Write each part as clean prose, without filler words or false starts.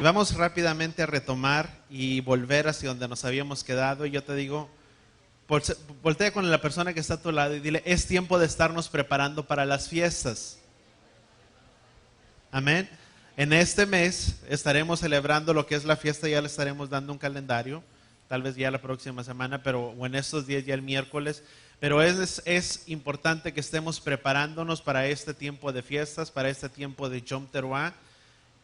Vamos rápidamente a retomar y volver hacia donde nos habíamos quedado. Y yo te digo, voltea con la persona que está a tu lado y dile, es tiempo de estarnos preparando para las fiestas. Amén. En este mes estaremos celebrando lo que es la fiesta, ya le estaremos dando un calendario, tal vez ya la próxima semana, pero o en estos días, ya el miércoles. Pero es importante que estemos preparándonos para este tiempo de fiestas, para este tiempo de Yom Teruah.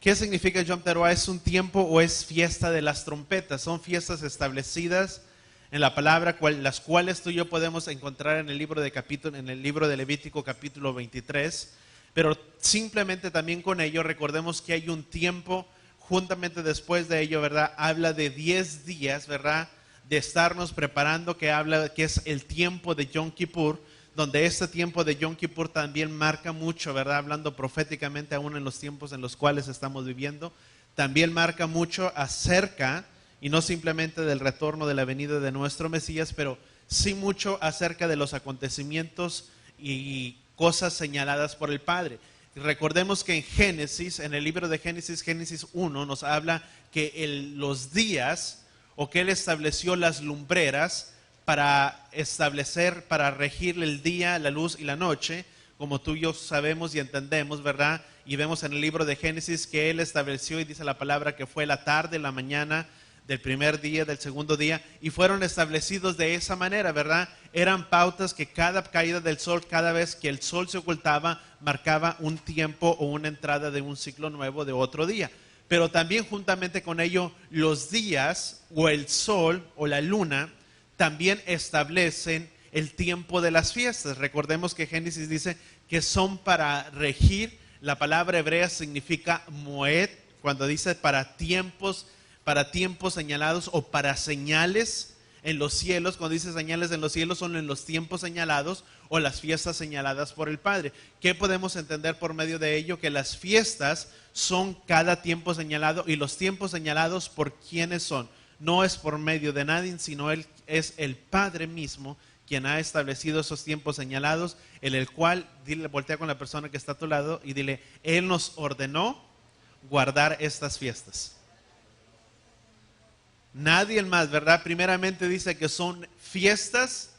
¿Qué significa Yom Teruah? ¿Es un tiempo o es fiesta de las trompetas? Son fiestas establecidas en la palabra, las cuales tú y yo podemos encontrar en el libro de Levítico capítulo 23. Pero simplemente también con ello recordemos que hay un tiempo juntamente después de ello, ¿verdad? Habla de 10 días, ¿verdad? De estarnos preparando, que es el tiempo de Yom Kippur, donde este tiempo de Yom Kippur también marca mucho, ¿verdad? Hablando proféticamente aún en los tiempos en los cuales estamos viviendo, también marca mucho acerca, y no simplemente del retorno de la venida de nuestro Mesías, pero sí mucho acerca de los acontecimientos y cosas señaladas por el Padre. Recordemos que en Génesis, en el libro de Génesis 1, nos habla que los días, o que Él estableció las lumbreras, para establecer, para regir el día, la luz y la noche, como tú y yo sabemos y entendemos, ¿verdad? Y vemos en el libro de Génesis que Él estableció, y dice la palabra que fue la tarde, la mañana del primer día, del segundo día, y fueron establecidos de esa manera, ¿verdad? Eran pautas que cada caída del sol, cada vez que el sol se ocultaba, marcaba un tiempo o una entrada de un ciclo nuevo de otro día. Pero también juntamente con ello, los días o el sol o la luna también establecen el tiempo de las fiestas. Recordemos que Génesis dice que son para regir. La palabra hebrea significa moed, cuando dice para tiempos señalados o para señales en los cielos. Cuando dice señales en los cielos, son en los tiempos señalados o las fiestas señaladas por el Padre. ¿Qué podemos entender por medio de ello? Que las fiestas son cada tiempo señalado, y los tiempos señalados, ¿por quiénes son? No es por medio de nadie, sino Él es el Padre mismo quien ha establecido esos tiempos señalados, en el cual, voltea con la persona que está a tu lado y dile, Él nos ordenó guardar estas fiestas. Nadie más, ¿verdad? Primeramente dice que son fiestas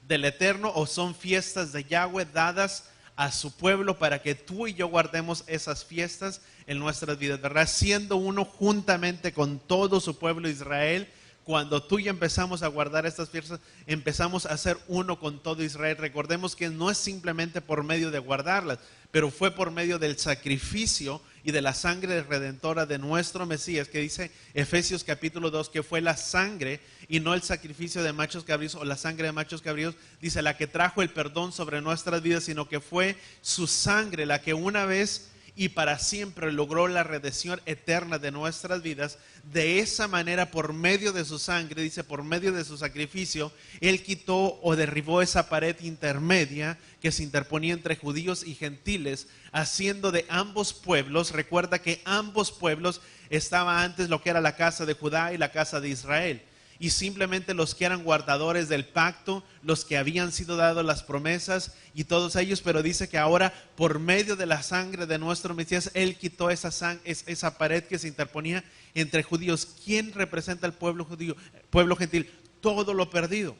del Eterno, o son fiestas de Yahweh dadas a su pueblo para que tú y yo guardemos esas fiestas en nuestras vidas, ¿verdad? Siendo uno juntamente con todo su pueblo Israel. Cuando tú y yo empezamos a guardar estas fiestas, empezamos a ser uno con todo Israel. Recordemos que no es simplemente por medio de guardarlas, pero fue por medio del sacrificio y de la sangre redentora de nuestro Mesías, que dice Efesios capítulo 2, que fue la sangre y no el sacrificio de machos cabríos o la sangre de machos cabríos, dice, la que trajo el perdón sobre nuestras vidas, sino que fue su sangre la que una vez y para siempre logró la redención eterna de nuestras vidas. De esa manera, por medio de su sangre, dice, por medio de su sacrificio, Él quitó o derribó esa pared intermedia que se interponía entre judíos y gentiles, haciendo de ambos pueblos. Recuerda que ambos pueblos estaba antes lo que era la casa de Judá y la casa de Israel, y simplemente los que eran guardadores del pacto, los que habían sido dados las promesas y todos ellos. Pero dice que ahora, por medio de la sangre de nuestro Mesías, Él quitó esa pared que se interponía entre judíos. ¿Quién representa al pueblo judío? Pueblo gentil, todo lo perdido.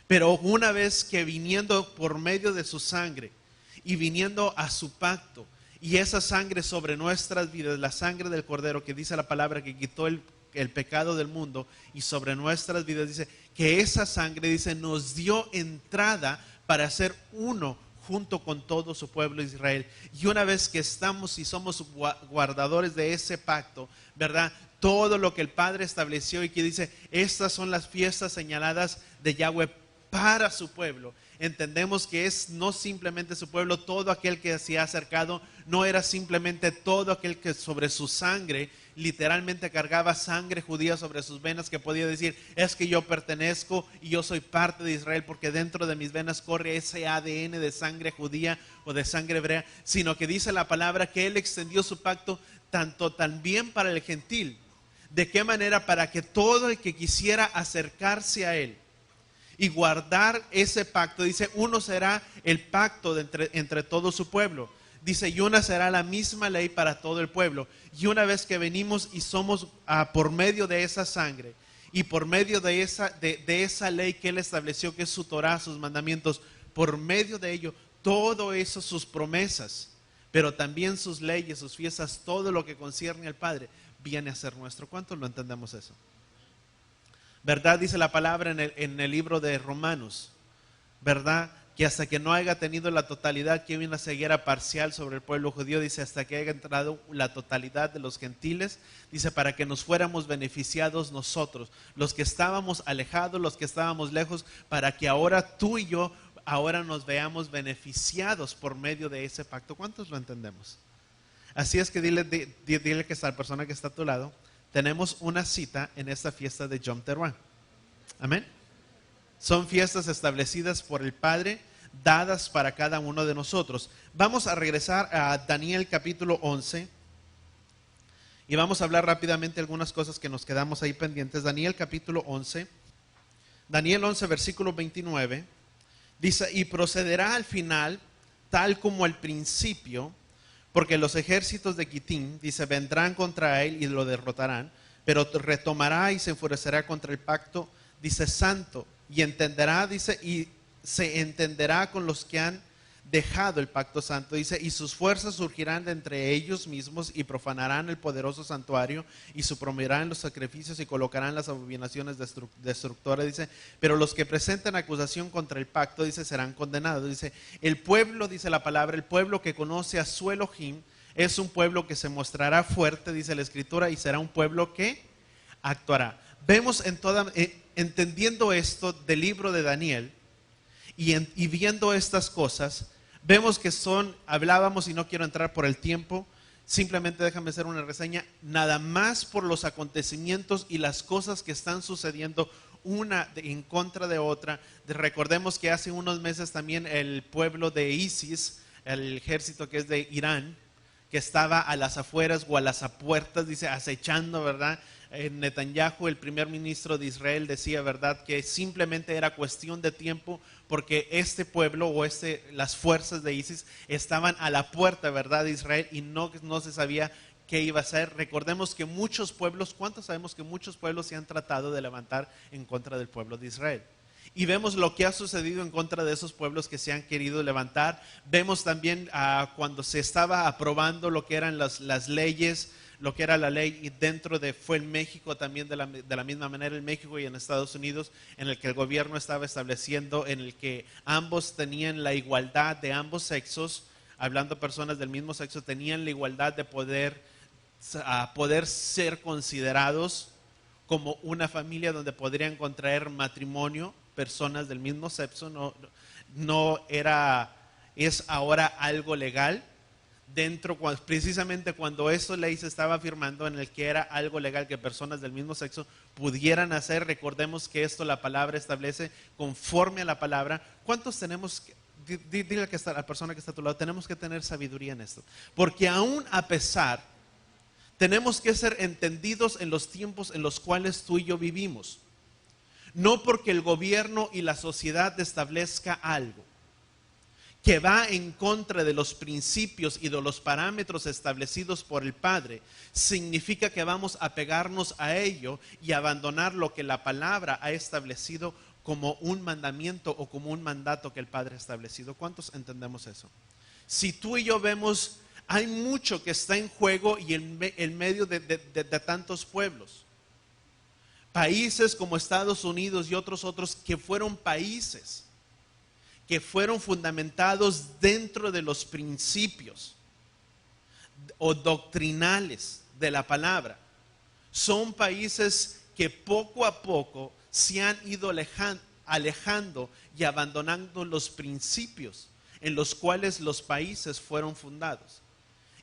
Pero una vez que viniendo por medio de su sangre y viniendo a su pacto, y esa sangre sobre nuestras vidas, la sangre del Cordero, que dice la palabra que quitó el pecado del mundo, y sobre nuestras vidas, dice que esa sangre, dice, nos dio entrada para ser uno junto con todo su pueblo Israel. Y una vez que estamos y somos guardadores de ese pacto, ¿verdad? Todo lo que el Padre estableció, y que dice, estas son las fiestas señaladas de Yahweh para su pueblo. Entendemos que es no simplemente su pueblo, todo aquel que se ha acercado, no era simplemente todo aquel que sobre su sangre literalmente cargaba sangre judía sobre sus venas, que podía decir, es que yo pertenezco y yo soy parte de Israel porque dentro de mis venas corre ese ADN de sangre judía o de sangre hebrea, sino que dice la palabra que Él extendió su pacto también para el gentil. ¿De qué manera? Para que todo el que quisiera acercarse a Él y guardar ese pacto, dice, uno será el pacto entre todo su pueblo. dice, y una será la misma ley para todo el pueblo. Y una vez que venimos y somos por medio de esa sangre y por medio de esa ley que Él estableció, que es su Torah, sus mandamientos, por medio de ello, todo eso, sus promesas, pero también sus leyes, sus fiestas, todo lo que concierne al Padre, viene a ser nuestro. ¿Cuántos lo entendemos eso? ¿Verdad? Dice la palabra en el libro de Romanos, ¿verdad? Que hasta que no haya tenido la totalidad, que hubo una ceguera parcial sobre el pueblo judío, dice, hasta que haya entrado la totalidad de los gentiles, dice, para que nos fuéramos beneficiados nosotros, los que estábamos alejados, los que estábamos lejos, para que ahora tú y yo, ahora nos veamos beneficiados por medio de ese pacto. ¿Cuántos lo entendemos? Así es que dile que a la persona que está a tu lado, tenemos una cita en esta fiesta de Yom Teruah. Amén. Son fiestas establecidas por el Padre, dadas para cada uno de nosotros. Vamos a regresar a Daniel capítulo 11 y vamos a hablar rápidamente algunas cosas que nos quedamos ahí pendientes. Daniel capítulo 11, Daniel 11 versículo 29, dice, y procederá al final tal como al principio, porque los ejércitos de Quitín, dice, vendrán contra él y lo derrotarán, pero retomará y se enfurecerá contra el pacto, dice, santo, y entenderá, dice, y se entenderá con los que han dejado el pacto santo, dice, y sus fuerzas surgirán de entre ellos mismos y profanarán el poderoso santuario y suprimirán los sacrificios y colocarán las abominaciones destructoras, dice, pero los que presenten acusación contra el pacto, dice, serán condenados, dice, el pueblo, dice la palabra, el pueblo que conoce a su Elohim es un pueblo que se mostrará fuerte, dice la escritura, y será un pueblo que actuará. Vemos entendiendo esto del libro de Daniel y viendo estas cosas, vemos que hablábamos, y no quiero entrar por el tiempo, simplemente déjame hacer una reseña, nada más por los acontecimientos y las cosas que están sucediendo una en contra de otra. Recordemos que hace unos meses también el pueblo de ISIS, el ejército que es de Irán, que estaba a las afueras o a las apuertas, dice, acechando, ¿verdad? Netanyahu, el primer ministro de Israel, decía, ¿verdad?, que simplemente era cuestión de tiempo porque este pueblo o las fuerzas de ISIS estaban a la puerta, ¿verdad?, de Israel, y no se sabía qué iba a ser. Recordemos que muchos pueblos, ¿cuántos sabemos que muchos pueblos se han tratado de levantar en contra del pueblo de Israel? Y vemos lo que ha sucedido en contra de esos pueblos que se han querido levantar. Vemos también cuando se estaba aprobando lo que eran las leyes, lo que era la ley, y fue en México también de la misma manera, en México y en Estados Unidos, en el que el gobierno estaba estableciendo, en el que ambos tenían la igualdad de ambos sexos, hablando personas del mismo sexo, tenían la igualdad de poder ser considerados como una familia donde podrían contraer matrimonio personas del mismo sexo. Es ahora algo legal. Precisamente cuando esa ley se estaba afirmando, en el que era algo legal que personas del mismo sexo pudieran hacer, recordemos que esto la palabra establece conforme a la palabra. ¿Cuántos tenemos? Dile a la persona que está a tu lado, tenemos que tener sabiduría en esto, porque aún a pesar, tenemos que ser entendidos en los tiempos en los cuales tú y yo vivimos. No porque el gobierno y la sociedad establezca algo que va en contra de los principios y de los parámetros establecidos por el Padre, significa que vamos a pegarnos a ello y abandonar lo que la palabra ha establecido como un mandamiento o como un mandato que el Padre ha establecido. ¿Cuántos entendemos eso? Si tú y yo vemos, hay mucho que está en juego y en medio de tantos pueblos. Países como Estados Unidos y otros que fueron países que fueron fundamentados dentro de los principios o doctrinales de la palabra. Son países que poco a poco se han ido alejando y abandonando los principios en los cuales los países fueron fundados.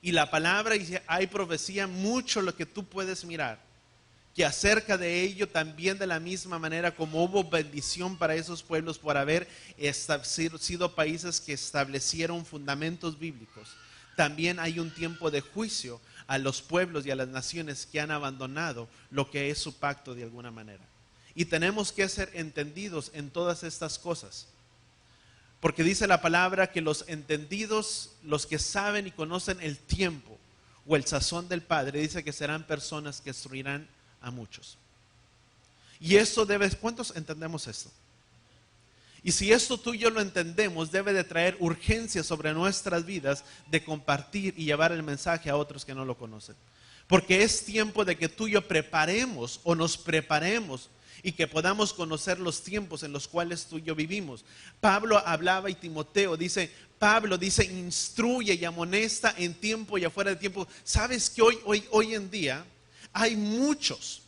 Y la palabra dice, hay profecía, mucho lo que tú puedes mirar, que acerca de ello también, de la misma manera como hubo bendición para esos pueblos por haber sido países que establecieron fundamentos bíblicos, también hay un tiempo de juicio a los pueblos y a las naciones que han abandonado lo que es su pacto de alguna manera. Y tenemos que ser entendidos en todas estas cosas, Porque dice la palabra que los entendidos, los que saben y conocen el tiempo o el sazón del Padre, dice que serán personas que instruirán a muchos. Y eso debe, ¿cuántos entendemos esto? Y si esto tú y yo lo entendemos, debe de traer urgencia sobre nuestras vidas de compartir y llevar el mensaje a otros que no lo conocen. Porque es tiempo de que tú y yo preparemos o nos preparemos y que podamos conocer los tiempos en los cuales tú y yo vivimos. Pablo hablaba y Timoteo dice, Pablo dice, instruye y amonesta en tiempo y afuera de tiempo. ¿Sabes que hoy en día hay muchos?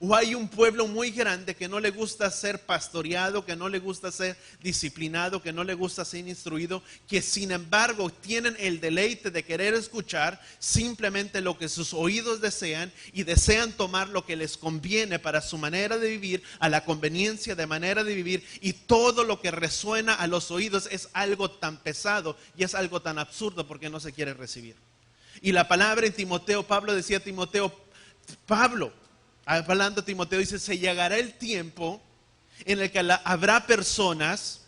O hay un pueblo muy grande que no le gusta ser pastoreado, que no le gusta ser disciplinado, que no le gusta ser instruido, que sin embargo tienen el deleite de querer escuchar simplemente lo que sus oídos desean y desean tomar lo que les conviene para su manera de vivir, a la conveniencia de manera de vivir, y todo lo que resuena a los oídos es algo tan pesado y es algo tan absurdo porque no se quiere recibir. Y la palabra en Timoteo, Pablo decía a Timoteo, Pablo, hablando a Timoteo, dice, se llegará el tiempo en el que habrá personas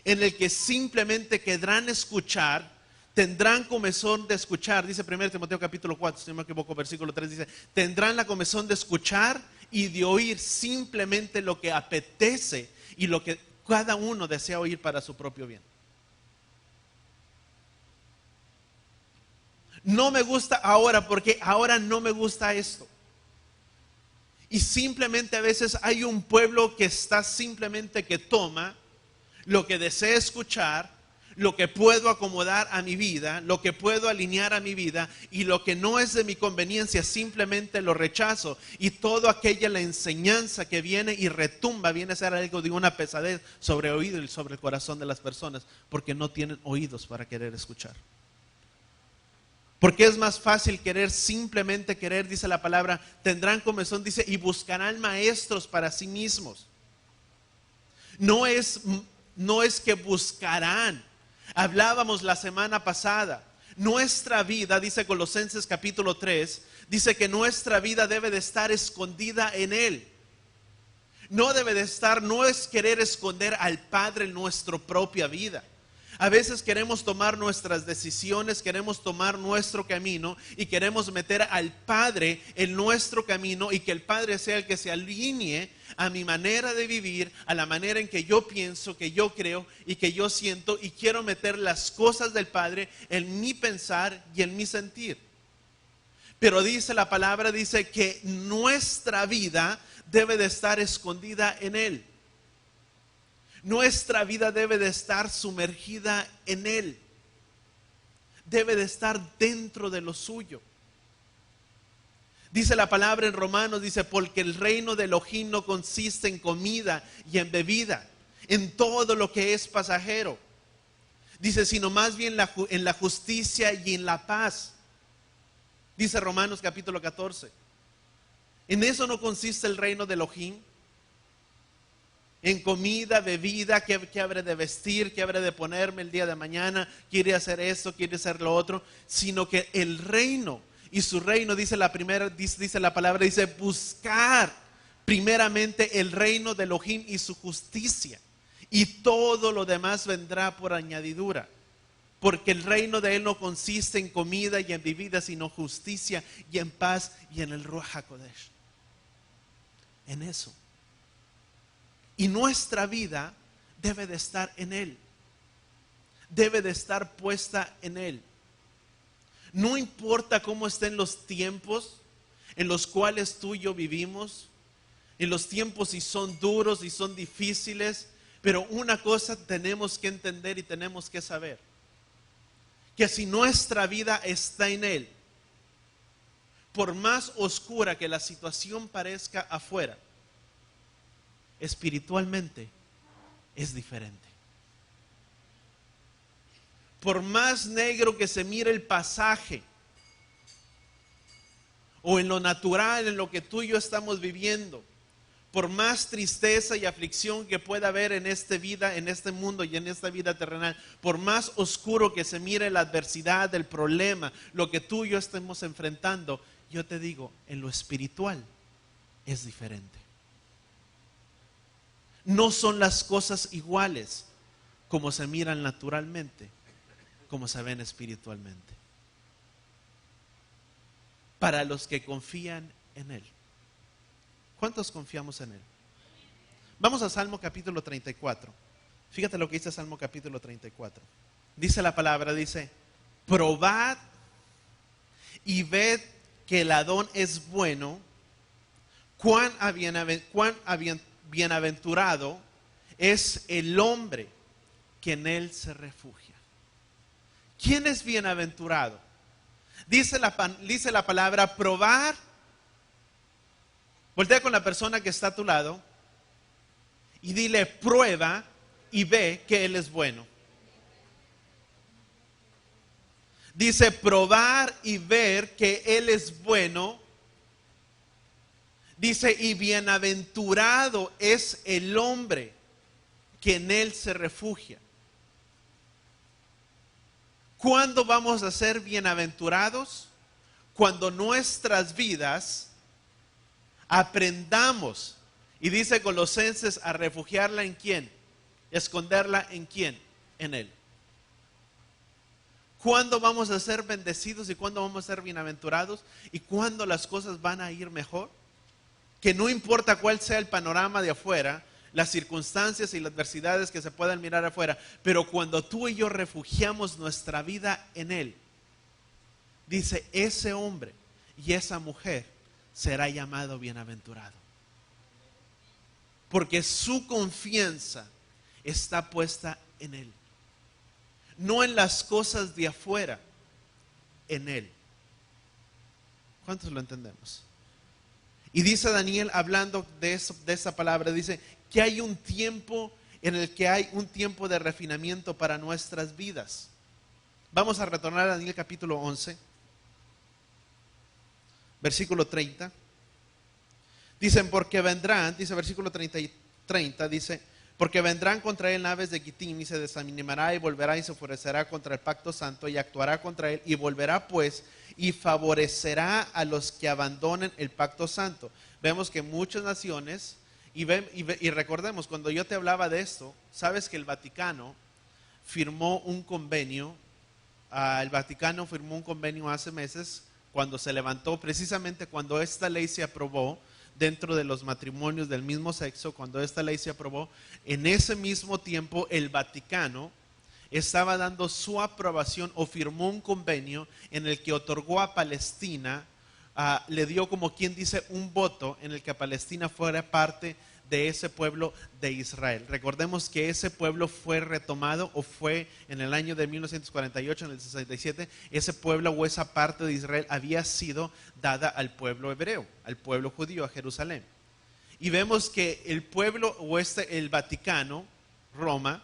en el que simplemente querrán escuchar, tendrán comezón de escuchar. Dice 1 Timoteo capítulo 4, si no me equivoco, versículo 3, dice, tendrán la comezón de escuchar y de oír simplemente lo que apetece y lo que cada uno desea oír para su propio bien. No me gusta ahora porque ahora no me gusta esto. Y simplemente a veces hay un pueblo que está simplemente que toma lo que desea escuchar, lo que puedo acomodar a mi vida, lo que puedo alinear a mi vida, y lo que no es de mi conveniencia simplemente lo rechazo. Y toda aquella la enseñanza que viene y retumba viene a ser algo de una pesadez sobre el oído y sobre el corazón de las personas, porque no tienen oídos para querer escuchar. Porque es más fácil simplemente querer, dice la palabra, tendrán comezón, dice, y buscarán maestros para sí mismos. No es que buscarán. Hablábamos la semana pasada. Nuestra vida, dice Colosenses capítulo 3, dice que nuestra vida debe de estar escondida en Él. No debe de estar, no es querer esconder al Padre en nuestra propia vida. A veces queremos tomar nuestras decisiones, queremos tomar nuestro camino y queremos meter al Padre en nuestro camino y que el Padre sea el que se alinee a mi manera de vivir, a la manera en que yo pienso, que yo creo y que yo siento, y quiero meter las cosas del Padre en mi pensar y en mi sentir. Pero dice la palabra, dice que nuestra vida debe de estar escondida en Él. Nuestra vida debe de estar sumergida en Él. Debe de estar dentro de lo suyo. Dice la palabra en Romanos, dice, porque el reino de Elohim no consiste en comida y en bebida, en todo lo que es pasajero. Dice, sino más bien en la justicia y en la paz. Dice Romanos capítulo 14. En eso no consiste el reino de Elohim. En comida, bebida, ¿qué habré de vestir? ¿Qué habré de ponerme el día de mañana? ¿Quiere hacer esto? ¿Quiere hacer lo otro? Sino que el reino y su reino, dice la palabra, dice buscar primeramente el reino de Elohim y su justicia, y todo lo demás vendrá por añadidura. Porque el reino de Él no consiste en comida y en bebida, sino justicia y en paz y en el Ruach HaKodesh. En eso. Y nuestra vida debe de estar en Él. Debe de estar puesta en Él. No importa cómo estén los tiempos en los cuales tú y yo vivimos, en los tiempos si son duros y son difíciles, pero una cosa tenemos que entender y tenemos que saber, que si nuestra vida está en Él, por más oscura que la situación parezca afuera, espiritualmente es diferente. Por más negro que se mire el pasaje, o en lo natural, en lo que tú y yo estamos viviendo, por más tristeza y aflicción que pueda haber en esta vida, en este mundo y en esta vida terrenal, por más oscuro que se mire la adversidad, el problema, lo que tú y yo estemos enfrentando, yo te digo, en lo espiritual es diferente. No son las cosas iguales como se miran naturalmente, como se ven espiritualmente. Para los que confían en Él. ¿Cuántos confiamos en Él? Vamos a Salmo capítulo 34. Fíjate lo que dice Salmo capítulo 34. Dice la palabra, dice: probad y ved que el Adón es bueno, cuán bienaventurado es el hombre que en Él se refugia. ¿Quién es bienaventurado? Dice la palabra probar. Voltea con la persona que está a tu lado y dile: prueba y ve que Él es bueno. Dice: probar y ver que Él es bueno. Dice: y bienaventurado es el hombre que en Él se refugia. ¿Cuándo vamos a ser bienaventurados? Cuando nuestras vidas aprendamos, y dice Colosenses, a refugiarla en quién, esconderla en quién, en Él. ¿Cuándo vamos a ser bendecidos y cuándo vamos a ser bienaventurados? ¿Y cuándo las cosas van a ir mejor? Que no importa cuál sea el panorama de afuera, las circunstancias y las adversidades que se puedan mirar afuera, pero cuando tú y yo refugiamos nuestra vida en Él, dice, ese hombre y esa mujer será llamado bienaventurado. Porque su confianza está puesta en Él. No en las cosas de afuera, en Él. ¿Cuántos lo entendemos? Y dice Daniel, hablando de esa palabra, dice que hay un tiempo en el que hay un tiempo de refinamiento para nuestras vidas. Vamos a retornar a Daniel capítulo 11, versículo 30. Dicen, porque vendrán, dice versículo 30, dice, porque vendrán contra él naves de Quitim y se desanimará y volverá y se enfurecerá contra el pacto santo y actuará contra él y volverá pues y favorecerá a los que abandonen el pacto santo. Vemos que muchas naciones, y recordemos, cuando yo te hablaba de esto, sabes que el Vaticano firmó un convenio, el Vaticano firmó un convenio hace meses, cuando se levantó, precisamente cuando esta ley se aprobó, dentro de los matrimonios del mismo sexo, cuando esta ley se aprobó, en ese mismo tiempo el Vaticano estaba dando su aprobación o firmó un convenio en el que otorgó a Palestina, le dio como quien dice un voto en el que Palestina fuera parte de ese pueblo de Israel. Recordemos que ese pueblo fue retomado o fue en el año de 1948, en el 67, ese pueblo o esa parte de Israel había sido dada al pueblo hebreo, al pueblo judío, a Jerusalén. Y vemos que el pueblo o el Vaticano, Roma,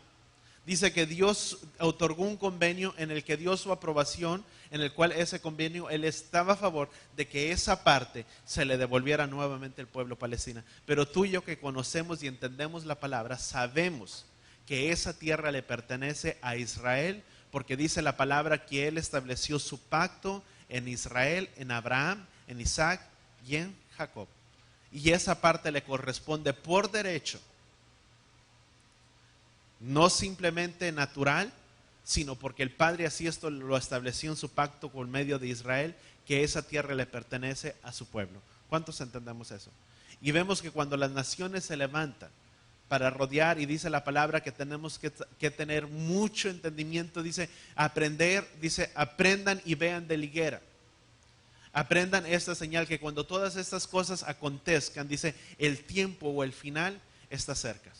dice que Dios otorgó un convenio en el que dio su aprobación, en el cual ese convenio, él estaba a favor de que esa parte se le devolviera nuevamente al pueblo palestino. Pero tú y yo que conocemos y entendemos la palabra, sabemos que esa tierra le pertenece a Israel, porque dice la palabra que él estableció su pacto en Israel, en Abraham, en Isaac y en Jacob. Y esa parte le corresponde por derecho. No simplemente natural, sino porque el Padre así esto lo estableció en su pacto por medio de Israel, que esa tierra le pertenece a su pueblo. ¿Cuántos entendemos eso? Y vemos que cuando las naciones se levantan para rodear, y dice la palabra que tenemos que tener mucho entendimiento, dice aprender, dice aprendan y vean de liguera. Aprendan esta señal que cuando todas estas cosas acontezcan, dice el tiempo o el final está cerca.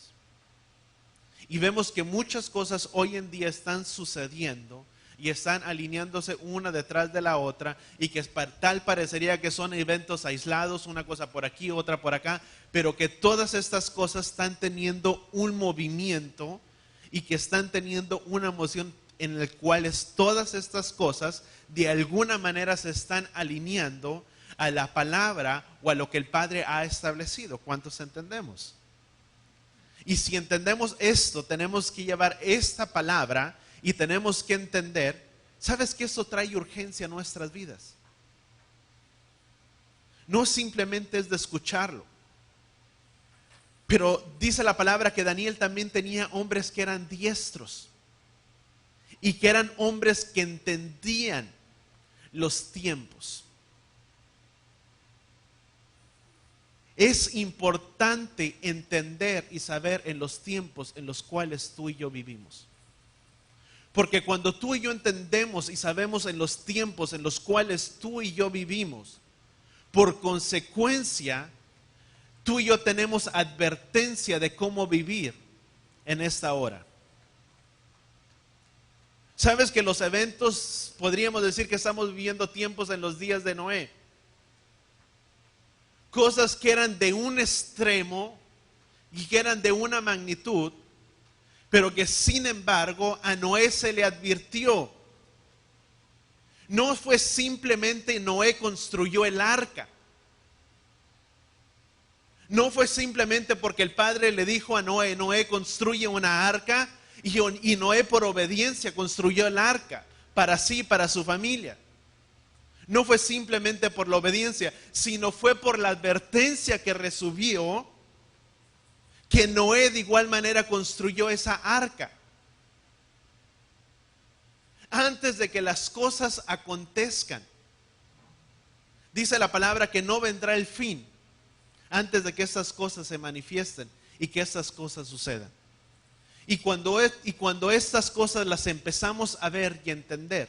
Y vemos que muchas cosas hoy en día están sucediendo y están alineándose una detrás de la otra, y que tal parecería que son eventos aislados, una cosa por aquí, otra por acá, pero que todas estas cosas están teniendo un movimiento y que están teniendo una emoción en el cual todas estas cosas de alguna manera se están alineando a la palabra o a lo que el Padre ha establecido. ¿Cuántos entendemos? Y si entendemos esto, tenemos que llevar esta palabra y tenemos que entender, ¿sabes que esto trae urgencia a nuestras vidas? No simplemente es de escucharlo. Pero dice la palabra que Daniel también tenía hombres que eran diestros y que eran hombres que entendían los tiempos. Es importante entender y saber en los tiempos en los cuales tú y yo vivimos. Porque cuando tú y yo entendemos y sabemos en los tiempos en los cuales tú y yo vivimos, por consecuencia, tú y yo tenemos advertencia de cómo vivir en esta hora. Sabes que los eventos, podríamos decir que estamos viviendo tiempos en los días de Noé. Cosas que eran de un extremo y que eran de una magnitud, pero que sin embargo a Noé se le advirtió. No fue simplemente Noé construyó el arca. No fue simplemente porque el padre le dijo a Noé, Noé construye una arca, y Noé por obediencia construyó el arca para sí, para su familia. No fue simplemente por la obediencia, sino fue por la advertencia que recibió, que Noé de igual manera construyó esa arca. Antes de que las cosas acontezcan, dice la palabra que no vendrá el fin antes de que estas cosas se manifiesten y que estas cosas sucedan. Y cuando estas cosas las empezamos a ver y entender,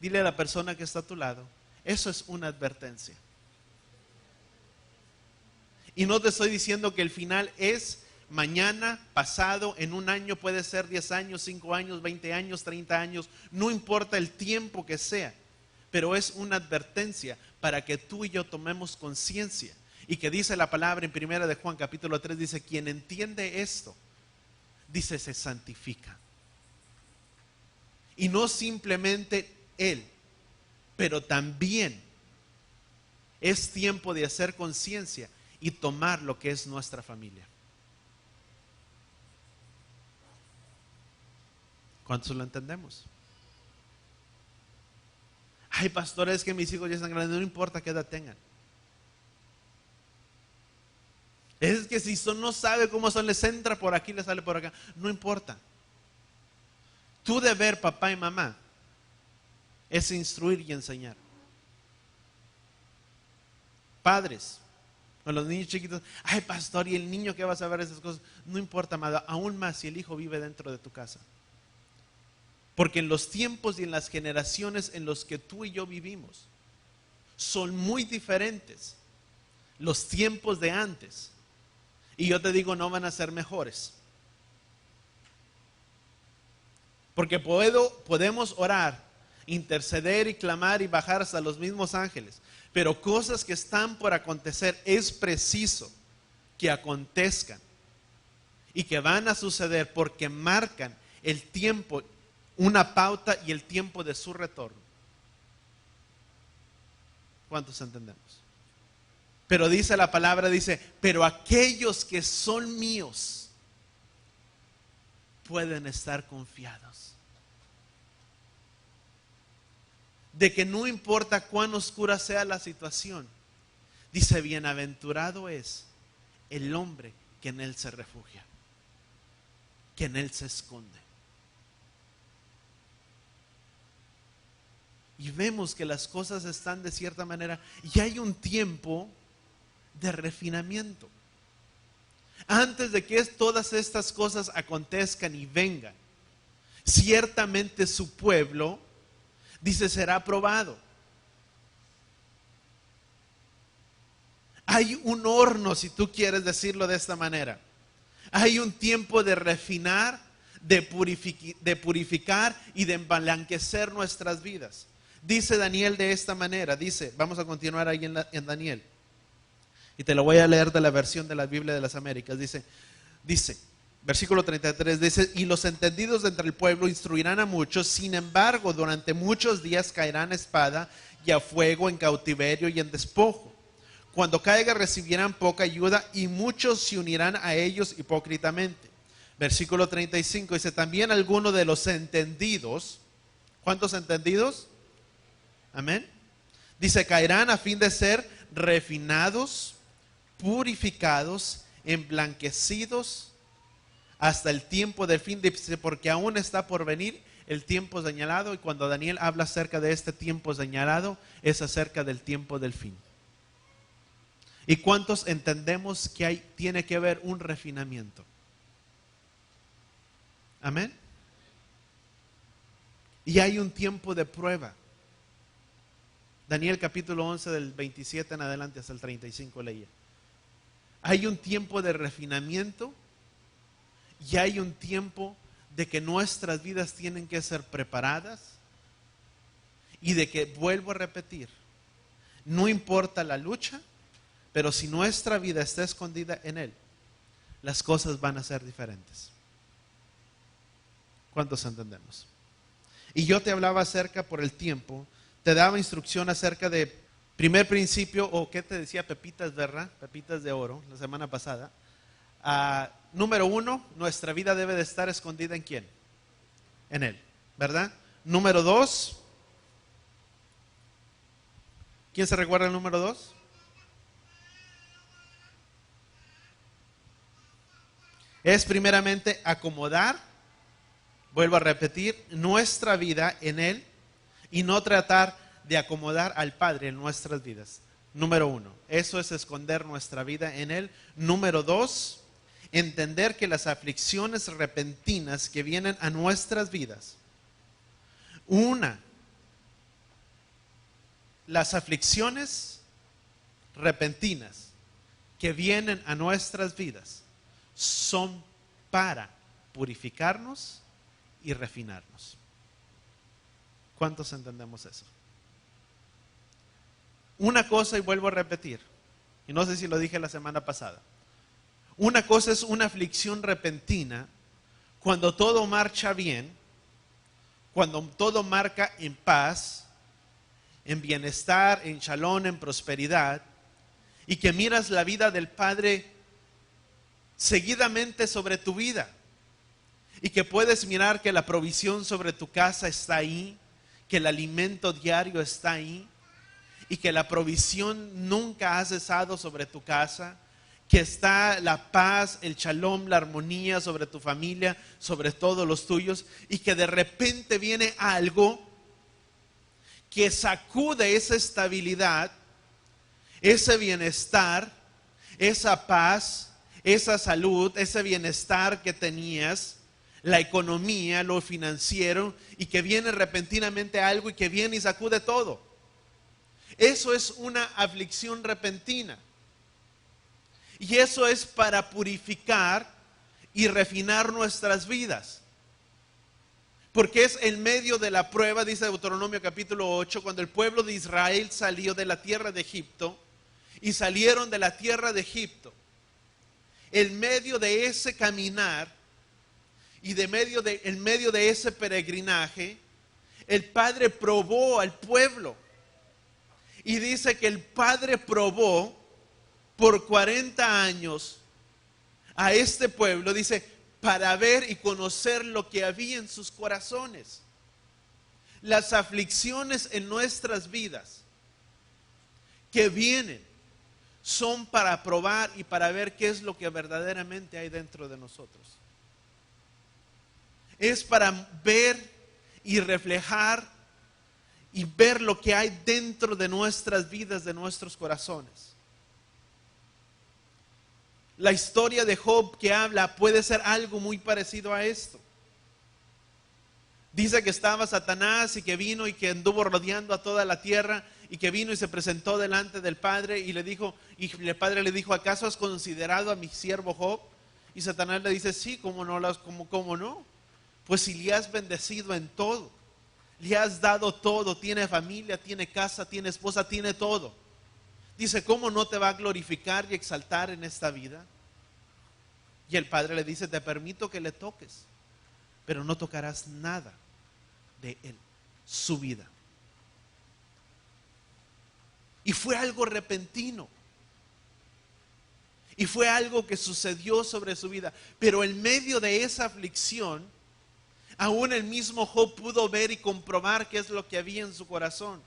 dile a la persona que está a tu lado, eso es una advertencia. Y no te estoy diciendo que el final es mañana, pasado, en un año, puede ser 10 años, 5 años, 20 años, 30 años, no importa el tiempo que sea, pero es una advertencia para que tú y yo tomemos conciencia. Y que dice la palabra en 1 de Juan capítulo 3, dice, quien entiende esto, dice, se santifica. Y no simplemente él, pero también es tiempo de hacer conciencia y tomar lo que es nuestra familia. ¿Cuántos lo entendemos? Ay, pastor, es que mis hijos ya están grandes, no importa qué edad tengan. Es que si no sabe cómo son, les entra por aquí, les sale por acá. No importa. Tu deber, papá y mamá, es instruir y enseñar. Padres, con los niños chiquitos, ay pastor, ¿y el niño qué va a saber esas cosas? No importa, amado, aún más si el hijo vive dentro de tu casa. Porque en los tiempos y en las generaciones en los que tú y yo vivimos, son muy diferentes los tiempos de antes. Y yo te digo, no van a ser mejores. Porque podemos orar, interceder y clamar y bajar hasta los mismos ángeles. Pero cosas que están por acontecer es preciso que acontezcan. Y que van a suceder porque marcan el tiempo, una pauta y el tiempo de su retorno. ¿Cuántos entendemos? Pero dice la palabra, dice, pero aquellos que son míos pueden estar confiados de que no importa cuán oscura sea la situación, dice, bienaventurado es el hombre que en él se refugia, que en él se esconde. Y vemos que las cosas están de cierta manera, y hay un tiempo de refinamiento. Antes de que todas estas cosas acontezcan y vengan, ciertamente su pueblo, dice, será probado. Hay un horno, si tú quieres decirlo de esta manera. Hay un tiempo de refinar, de purificar y de emblanquecer nuestras vidas. Dice Daniel de esta manera, dice, vamos a continuar ahí en Daniel. Y te lo voy a leer de la versión de la Biblia de las Américas. Dice, versículo 33, dice, y los entendidos de entre el pueblo instruirán a muchos, sin embargo, durante muchos días caerán a espada y a fuego, en cautiverio y en despojo. Cuando caiga recibirán poca ayuda y muchos se unirán a ellos hipócritamente. Versículo 35 dice, también algunos de los entendidos, ¿cuántos entendidos? Amén. Dice, caerán a fin de ser refinados, purificados emblanquecidos hasta el tiempo del fin, dice, porque aún está por venir el tiempo señalado. Y cuando Daniel habla acerca de este tiempo señalado, es acerca del tiempo del fin. ¿Y cuántos entendemos que tiene que haber un refinamiento? Amén. Y hay un tiempo de prueba. Daniel capítulo 11 del 27 en adelante hasta el 35 leía. Hay un tiempo de refinamiento y hay un tiempo de que nuestras vidas tienen que ser preparadas y de que, vuelvo a repetir, no importa la lucha, pero si nuestra vida está escondida en Él, las cosas van a ser diferentes. ¿Cuántos entendemos? Y yo te hablaba acerca por el tiempo, te daba instrucción acerca de primer principio, o qué te decía, pepitas, ¿verdad? Pepitas de oro, la semana pasada. Número 1, nuestra vida debe de estar escondida ¿en quién? En Él, ¿verdad? Número 2, ¿quién se recuerda el número 2? Es primeramente acomodar, vuelvo a repetir, nuestra vida en Él y no tratar de acomodar al Padre en nuestras vidas. Número 1, eso es esconder nuestra vida en Él. Número 2, entender que las aflicciones repentinas que vienen a nuestras vidas, las aflicciones repentinas que vienen a nuestras vidas son para purificarnos y refinarnos. ¿Cuántos entendemos eso? Una cosa, y vuelvo a repetir, y no sé si lo dije la semana pasada, una cosa es una aflicción repentina cuando todo marcha bien, cuando todo marca en paz, en bienestar, en shalom, en prosperidad, y que miras la vida del Padre seguidamente sobre tu vida, y que puedes mirar que la provisión sobre tu casa está ahí, que el alimento diario está ahí, y que la provisión nunca ha cesado sobre tu casa, que está la paz, el shalom, la armonía sobre tu familia, sobre todos los tuyos, y que de repente viene algo que sacude esa estabilidad, ese bienestar, esa paz, esa salud, ese bienestar que tenías, la economía, lo financiero, y que viene repentinamente algo y que viene y sacude todo. Eso es una aflicción repentina. Y eso es para purificar y refinar nuestras vidas. Porque es en medio de la prueba, dice Deuteronomio capítulo 8, cuando el pueblo de Israel salió de la tierra de Egipto y salieron de la tierra de Egipto. En medio de ese caminar y en medio de ese peregrinaje, el Padre probó al pueblo. Y dice que el Padre probó por 40 años a este pueblo, dice, para ver y conocer lo que había en sus corazones. Las aflicciones en nuestras vidas que vienen son para probar y para ver qué es lo que verdaderamente hay dentro de nosotros. Es para ver y reflejar y ver lo que hay dentro de nuestras vidas, de nuestros corazones. La historia de Job que habla puede ser algo muy parecido a esto. Dice que estaba Satanás y que vino y que anduvo rodeando a toda la tierra y que vino y se presentó delante del Padre y le dijo, y el Padre le dijo, ¿acaso has considerado a mi siervo Job? Y Satanás le dice, sí, ¿cómo no? Pues si le has bendecido en todo, le has dado todo, tiene familia, tiene casa, tiene esposa, tiene todo. Dice, ¿cómo no te va a glorificar y exaltar en esta vida? Y el Padre le dice, te permito que le toques, pero no tocarás nada de él, su vida. Y fue algo repentino. Y fue algo que sucedió sobre su vida. Pero en medio de esa aflicción, aún el mismo Job pudo ver y comprobar qué es lo que había en su corazón.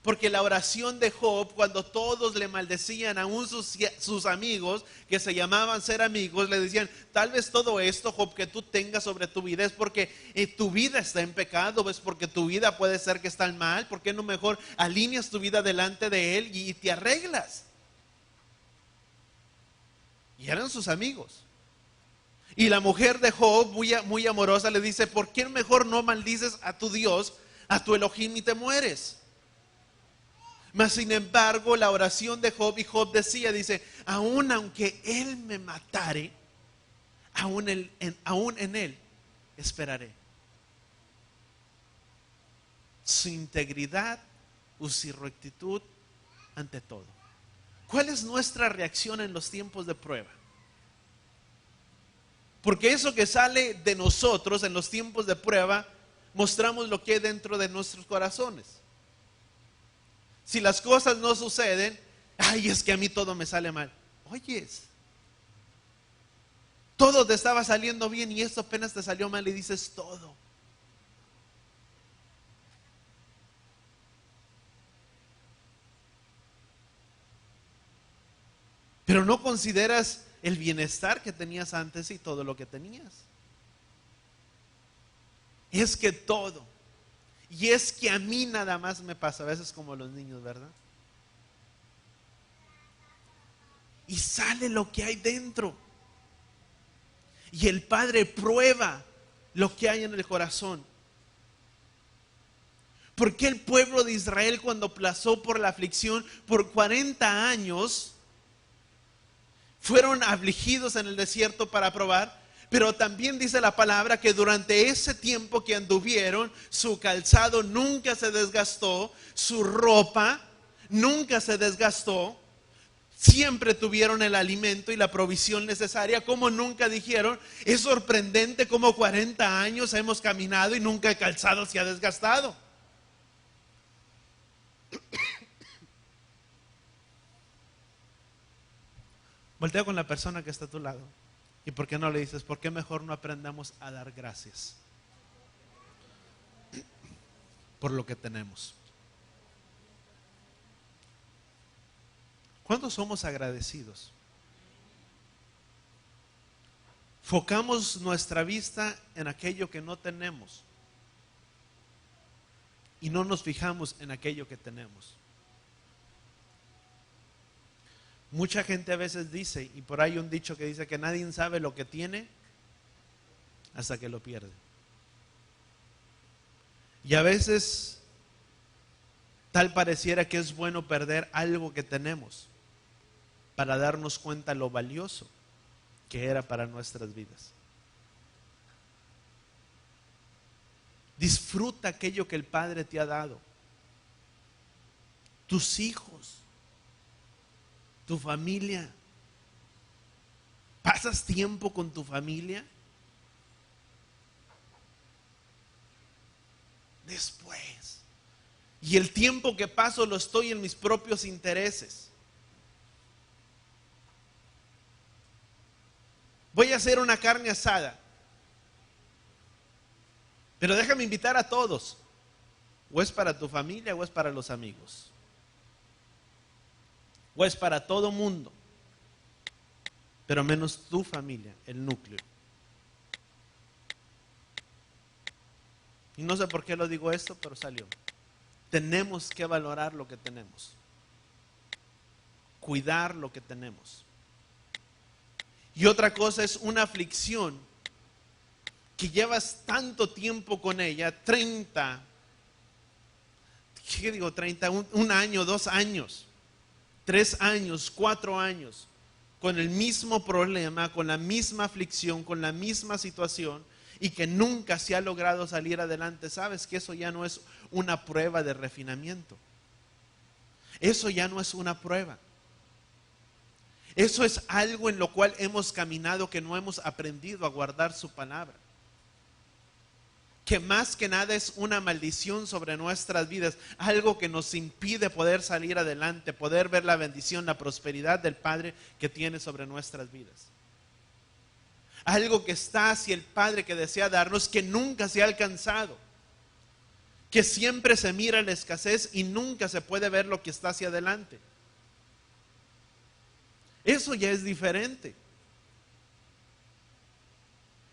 Porque la oración de Job, cuando todos le maldecían, aún sus amigos, que se llamaban ser amigos, le decían, tal vez todo esto, Job, que tú tengas sobre tu vida es porque tu vida está en pecado, es porque tu vida puede ser que está mal. ¿Por qué no mejor alineas tu vida delante de Él y te arreglas? Y eran sus amigos. Y la mujer de Job, muy amorosa, le dice, ¿por qué mejor no maldices a tu Dios, a tu Elohim, y te mueres? Mas sin embargo, la oración de Job, y Job decía, dice, aún aunque Él me matare, aún en Él esperaré. Su integridad y su rectitud ante todo. ¿Cuál es nuestra reacción en los tiempos de prueba? Porque eso que sale de nosotros en los tiempos de prueba, mostramos lo que hay dentro de nuestros corazones. Si las cosas no suceden, ay, es que a mí todo me sale mal. Oyes, todo te estaba saliendo bien y esto apenas te salió mal y dices todo. Pero no consideras el bienestar que tenías antes y todo lo que tenías. Es que todo. Y es que a mí nada más me pasa, a veces como los niños, ¿verdad? Y sale lo que hay dentro. Y el Padre prueba lo que hay en el corazón. ¿Por qué el pueblo de Israel, cuando pasó por la aflicción por 40 años, fueron afligidos en el desierto para probar? Pero también dice la palabra que durante ese tiempo que anduvieron, su calzado nunca se desgastó, su ropa nunca se desgastó, siempre tuvieron el alimento y la provisión necesaria. Como nunca dijeron, es sorprendente como 40 años hemos caminado y nunca el calzado se ha desgastado. Voltea con la persona que está a tu lado. ¿Y por qué no le dices, por qué mejor no aprendamos a dar gracias por lo que tenemos? ¿Cuántos somos agradecidos? Focamos nuestra vista en aquello que no tenemos y no nos fijamos en aquello que tenemos. Mucha gente a veces dice, y por ahí un dicho que dice que nadie sabe lo que tiene hasta que lo pierde. Y a veces tal pareciera que es bueno perder algo que tenemos para darnos cuenta lo valioso que era para nuestras vidas. Disfruta aquello que el Padre te ha dado. Tus hijos, tu familia. ¿Pasas tiempo con tu familia? Después. Y el tiempo que paso lo estoy en mis propios intereses. Voy a hacer una carne asada, pero déjame invitar a todos. O es para tu familia o es para los amigos. O es para todo mundo, pero menos tu familia, el núcleo. Y no sé por qué lo digo esto, pero salió. Tenemos que valorar lo que tenemos, cuidar lo que tenemos. Y otra cosa es una aflicción que llevas tanto tiempo con ella, 30, ¿qué digo 30? Un año, 2 años, 3 años, 4 años, con el mismo problema, con la misma aflicción, con la misma situación, y que nunca se ha logrado salir adelante. Sabes que eso ya no es una prueba de refinamiento. Eso ya no es una prueba. Eso es algo en lo cual hemos caminado, que no hemos aprendido a guardar su palabra. Que más que nada es una maldición sobre nuestras vidas, algo que nos impide poder salir adelante, poder ver la bendición, la prosperidad del Padre que tiene sobre nuestras vidas. Algo que está hacia el Padre que desea darnos, que nunca se ha alcanzado, que siempre se mira la escasez y nunca se puede ver lo que está hacia adelante. Eso ya es diferente.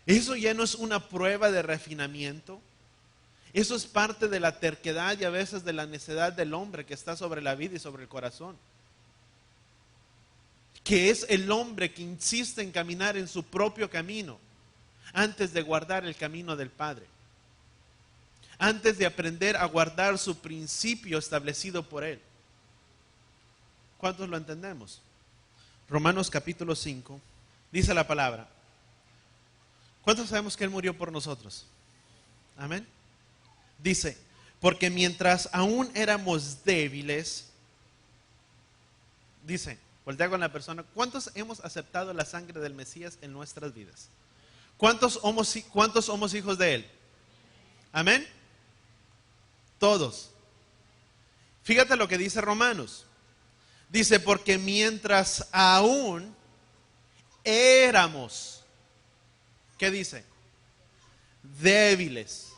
Eso ya no es una prueba de refinamiento. Eso es parte de la terquedad y a veces de la necedad del hombre que está sobre la vida y sobre el corazón. Que es el hombre que insiste en caminar en su propio camino antes de guardar el camino del Padre. Antes de aprender a guardar su principio establecido por Él. ¿Cuántos lo entendemos? Romanos capítulo 5, dice la palabra. ¿Cuántos sabemos que Él murió por nosotros? Amén. Dice, porque mientras aún éramos débiles, dice, voltea con la persona, ¿cuántos hemos aceptado la sangre del Mesías en nuestras vidas? ¿Cuántos somos hijos de Él? Amén. Todos. Fíjate lo que dice Romanos. Dice, porque mientras aún éramos, ¿qué dice? Débiles.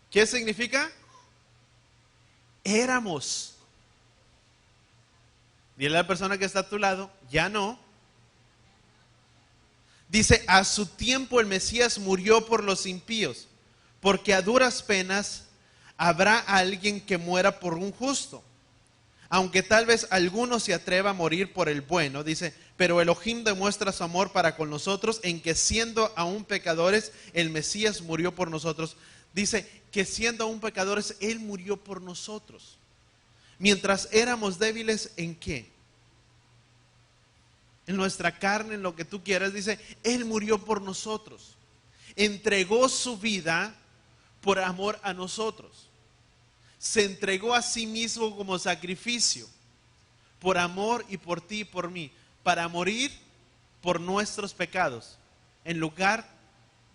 ¿Qué significa? Éramos. Dile a la persona que está a tu lado, ya no. Dice, a su tiempo el Mesías murió por los impíos, porque a duras penas habrá alguien que muera por un justo. Aunque tal vez alguno se atreva a morir por el bueno, dice, pero Elohim demuestra su amor para con nosotros en que siendo aún pecadores, el Mesías murió por nosotros. Dice que siendo aún pecadores, Él murió por nosotros. Mientras éramos débiles, ¿en qué? En nuestra carne, en lo que tú quieras, dice, Él murió por nosotros. Entregó su vida por amor a nosotros. Se entregó a sí mismo como sacrificio, por amor y por ti y por mí, para morir por nuestros pecados, en lugar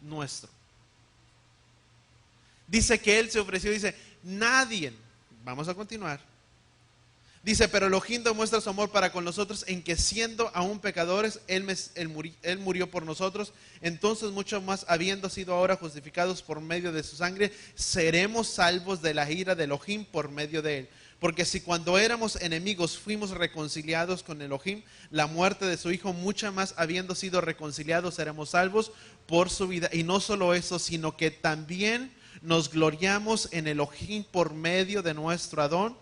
nuestro. Dice que Él se ofreció, dice, nadie, vamos a continuar. Dice, pero Elohim demuestra su amor para con nosotros en que siendo aún pecadores, Él murió por nosotros. Entonces mucho más, habiendo sido ahora justificados por medio de su sangre, seremos salvos de la ira de Elohim por medio de Él. Porque si cuando éramos enemigos fuimos reconciliados con Elohim, la muerte de su Hijo, mucha más habiendo sido reconciliados, seremos salvos por su vida. Y no solo eso, sino que también nos gloriamos en Elohim por medio de nuestro Adón,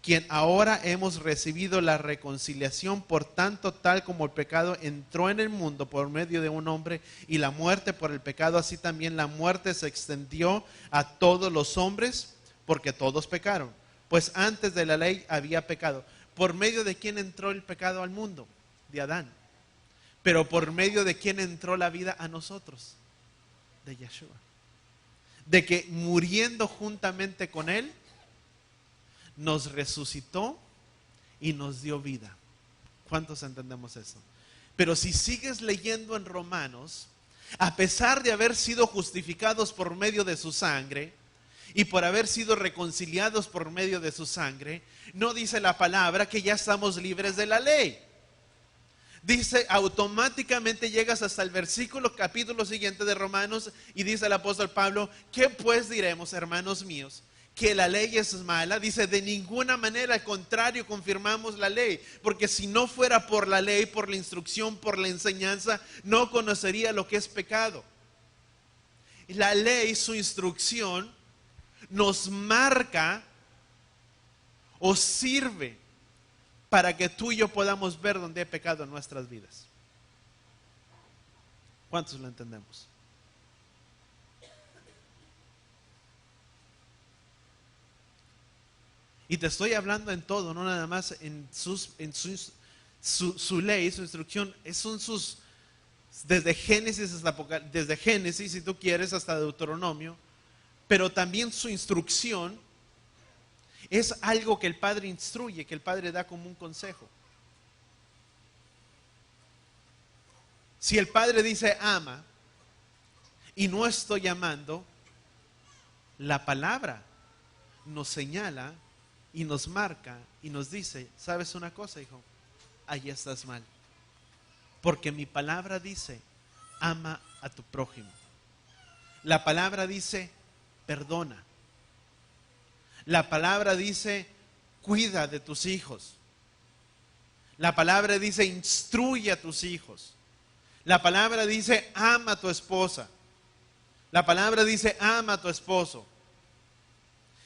quien ahora hemos recibido la reconciliación. Por tanto, tal como el pecado entró en el mundo por medio de un hombre y la muerte por el pecado, así también la muerte se extendió a todos los hombres, porque todos pecaron. Pues antes de la ley había pecado. ¿Por medio de quién entró el pecado al mundo? De Adán. Pero ¿por medio de quién entró la vida a nosotros? De Yeshua. De que muriendo juntamente con Él, nos resucitó y nos dio vida. ¿Cuántos entendemos eso? Pero si sigues leyendo en Romanos, a pesar de haber sido justificados por medio de su sangre y por haber sido reconciliados por medio de su sangre, no dice la palabra que ya estamos libres de la ley. Dice, automáticamente llegas hasta el capítulo siguiente de Romanos y dice el apóstol Pablo, ¿qué pues diremos, hermanos míos? ¿Que la ley es mala? Dice, de ninguna manera, al contrario, confirmamos la ley, porque si no fuera por la ley, por la instrucción, por la enseñanza, no conocería lo que es pecado. La ley, su instrucción, nos marca o sirve para que tú y yo podamos ver dónde hay pecado en nuestras vidas. ¿Cuántos lo entendemos? Y te estoy hablando en todo, no nada más en su ley, su instrucción. Son sus, desde Génesis hasta Apocalipsis, desde Génesis, si tú quieres, hasta Deuteronomio. Pero también su instrucción es algo que el Padre instruye, que el Padre da como un consejo. Si el Padre dice ama y no estoy amando, la palabra nos señala y nos marca y nos dice, ¿sabes una cosa, hijo? Ahí estás mal. Porque mi palabra dice, ama a tu prójimo. La palabra dice, perdona. La palabra dice, cuida de tus hijos. La palabra dice, instruye a tus hijos. La palabra dice, ama a tu esposa. La palabra dice, ama a tu esposo.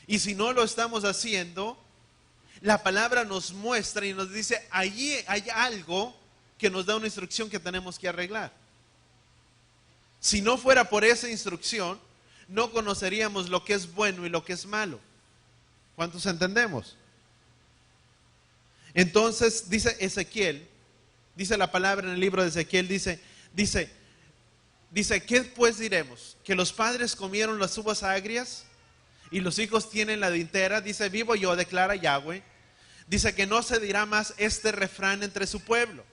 Y si no lo estamos haciendo, la palabra nos muestra y nos dice, allí hay algo que nos da una instrucción que tenemos que arreglar. Si no fuera por esa instrucción, no conoceríamos lo que es bueno y lo que es malo. ¿Cuántos entendemos? Entonces dice Ezequiel, dice la palabra en el libro de Ezequiel, dice, ¿qué pues diremos? ¿Que los padres comieron las uvas agrias y los hijos tienen la dintera? Dice, vivo yo, declara Yahweh. Dice que no se dirá más este refrán entre su pueblo.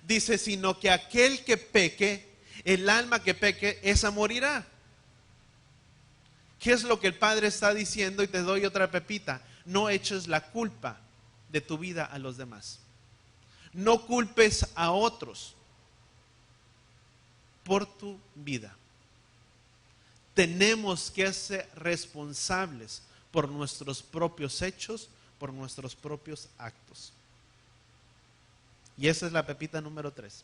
Dice, sino que aquel que peque, el alma que peque, esa morirá. ¿Qué es lo que el Padre está diciendo? Y te doy otra pepita. No eches la culpa de tu vida a los demás. No culpes a otros por tu vida. Tenemos que ser responsables por nuestros propios hechos, por nuestros propios actos. Y esa es la pepita número 3.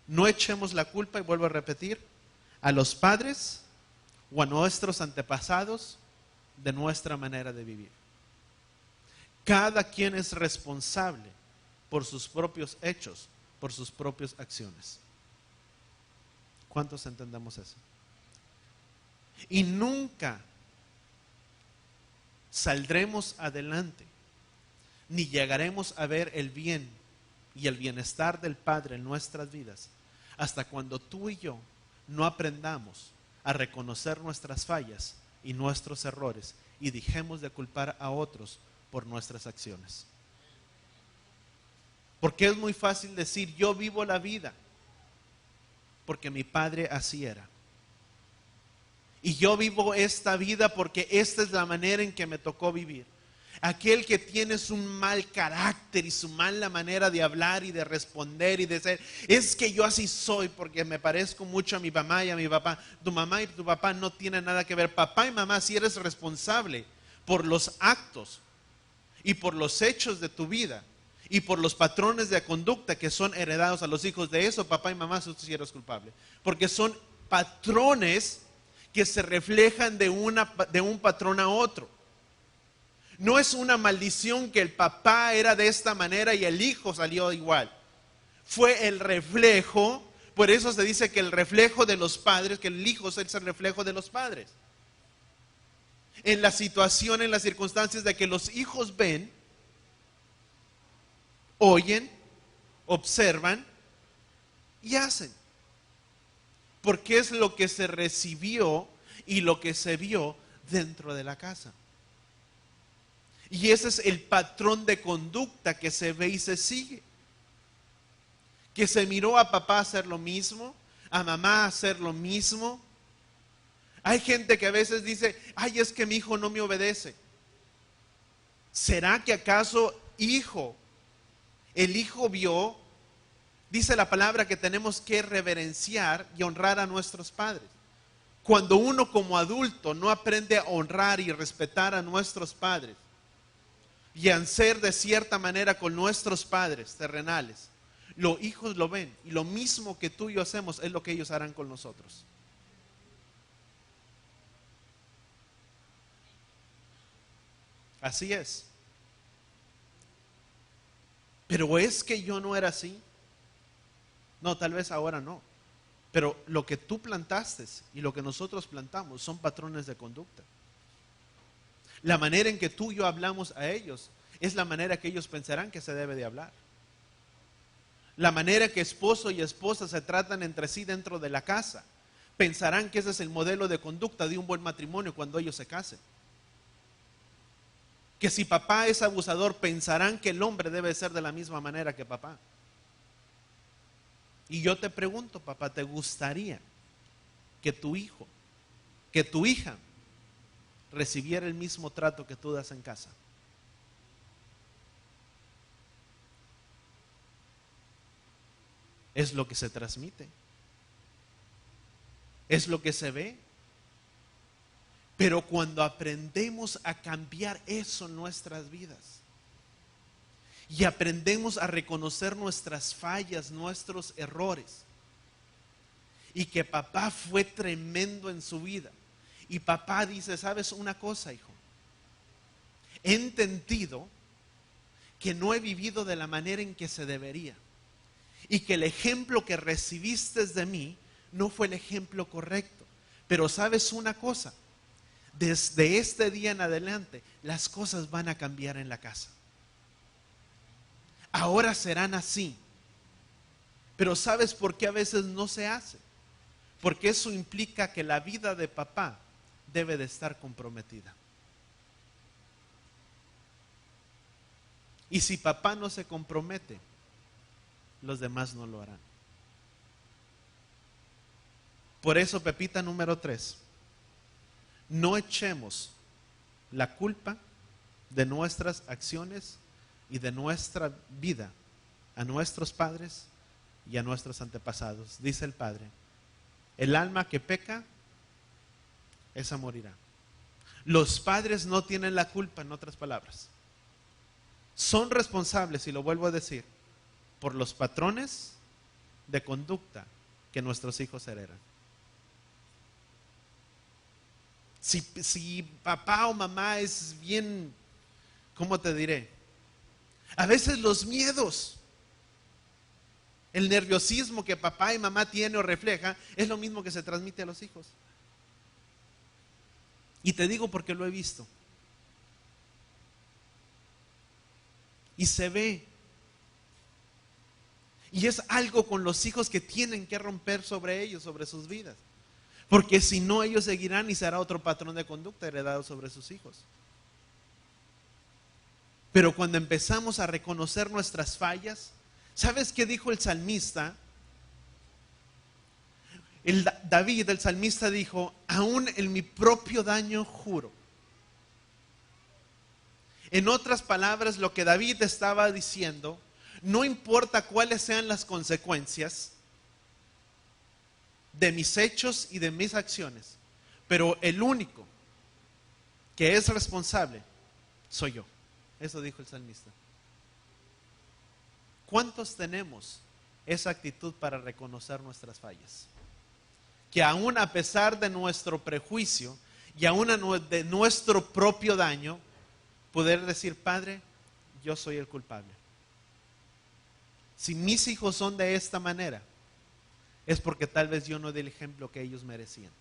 No echemos la culpa, y vuelvo a repetir, a los padres o a nuestros antepasados de nuestra manera de vivir. Cada quien es responsable por sus propios hechos, por sus propias acciones. ¿Cuántos entendemos eso? Y nunca saldremos adelante, ni llegaremos a ver el bien y el bienestar del Padre en nuestras vidas, hasta cuando tú y yo no aprendamos a reconocer nuestras fallas y nuestros errores y dejemos de culpar a otros por nuestras acciones. Porque es muy fácil decir, yo vivo la vida porque mi padre así era. Y yo vivo esta vida porque esta es la manera en que me tocó vivir. Aquel que tiene un mal carácter y su mala manera de hablar y de responder y de ser, es que yo así soy porque me parezco mucho a mi mamá y a mi papá. Tu mamá y tu papá no tienen nada que ver. Papá y mamá, si eres responsable por los actos y por los hechos de tu vida y por los patrones de conducta que son heredados a los hijos, de eso papá y mamá, tú sí eres culpable. Porque son patrones que se reflejan de un patrón a otro. No es una maldición que el papá era de esta manera y el hijo salió igual. Fue el reflejo, por eso se dice que el reflejo de los padres, que el hijo es el reflejo de los padres. En la situación, en las circunstancias de que los hijos ven, oyen, observan y hacen. Porque es lo que se recibió y lo que se vio dentro de la casa. Y ese es el patrón de conducta que se ve y se sigue. Que se miró a papá hacer lo mismo, a mamá hacer lo mismo. Hay gente que a veces dice, ay, es que mi hijo no me obedece. ¿Será que acaso el hijo vio? Dice la palabra que tenemos que reverenciar y honrar a nuestros padres. Cuando uno como adulto no aprende a honrar y respetar a nuestros padres y a ser de cierta manera con nuestros padres terrenales, los hijos lo ven y lo mismo que tú y yo hacemos es lo que ellos harán con nosotros. Así es. Pero es que yo no era así. No, tal vez ahora no. Pero lo que tú plantaste y lo que nosotros plantamos son patrones de conducta. La manera en que tú y yo hablamos a ellos es la manera que ellos pensarán que se debe de hablar. La manera que esposo y esposa se tratan entre sí dentro de la casa, pensarán que ese es el modelo de conducta de un buen matrimonio cuando ellos se casen. Que si papá es abusador, pensarán que el hombre debe ser de la misma manera que papá. Y yo te pregunto, papá, ¿te gustaría que tu hijo, que tu hija recibiera el mismo trato que tú das en casa? Es lo que se transmite. Es lo que se ve. Pero cuando aprendemos a cambiar eso en nuestras vidas y aprendemos a reconocer nuestras fallas, nuestros errores, y que papá fue tremendo en su vida, y papá dice, ¿sabes una cosa, hijo? He entendido que no he vivido de la manera en que se debería, y que el ejemplo que recibiste de mí no fue el ejemplo correcto. Pero ¿sabes una cosa? Desde este día en adelante, las cosas van a cambiar en la casa. Ahora serán así. Pero ¿sabes por qué a veces no se hace? Porque eso implica que la vida de papá debe de estar comprometida. Y si papá no se compromete, los demás no lo harán. Por eso, Pepita número 3, no echemos la culpa de nuestras acciones y de nuestra vida a nuestros padres y a nuestros antepasados. Dice el Padre, el alma que peca, esa morirá. Los padres no tienen la culpa, en otras palabras. Son responsables, y lo vuelvo a decir, por los patrones de conducta que nuestros hijos heredan. Si papá o mamá es bien, ¿cómo te diré? A veces los miedos, el nerviosismo que papá y mamá tienen o refleja, es lo mismo que se transmite a los hijos. Y te digo porque lo he visto. Y se ve. Y es algo con los hijos que tienen que romper sobre ellos, sobre sus vidas. Porque si no, ellos seguirán y será otro patrón de conducta heredado sobre sus hijos. Pero cuando empezamos a reconocer nuestras fallas, ¿sabes qué dijo el salmista? David, el salmista, dijo, aún en mi propio daño juro. En otras palabras, lo que David estaba diciendo, no importa cuáles sean las consecuencias de mis hechos y de mis acciones, pero el único que es responsable soy yo. Eso dijo el salmista. ¿Cuántos tenemos esa actitud para reconocer nuestras fallas? Que aún a pesar de nuestro prejuicio y aún de nuestro propio daño, poder decir, Padre, yo soy el culpable. Si mis hijos son de esta manera, es porque tal vez yo no di el ejemplo que ellos merecían,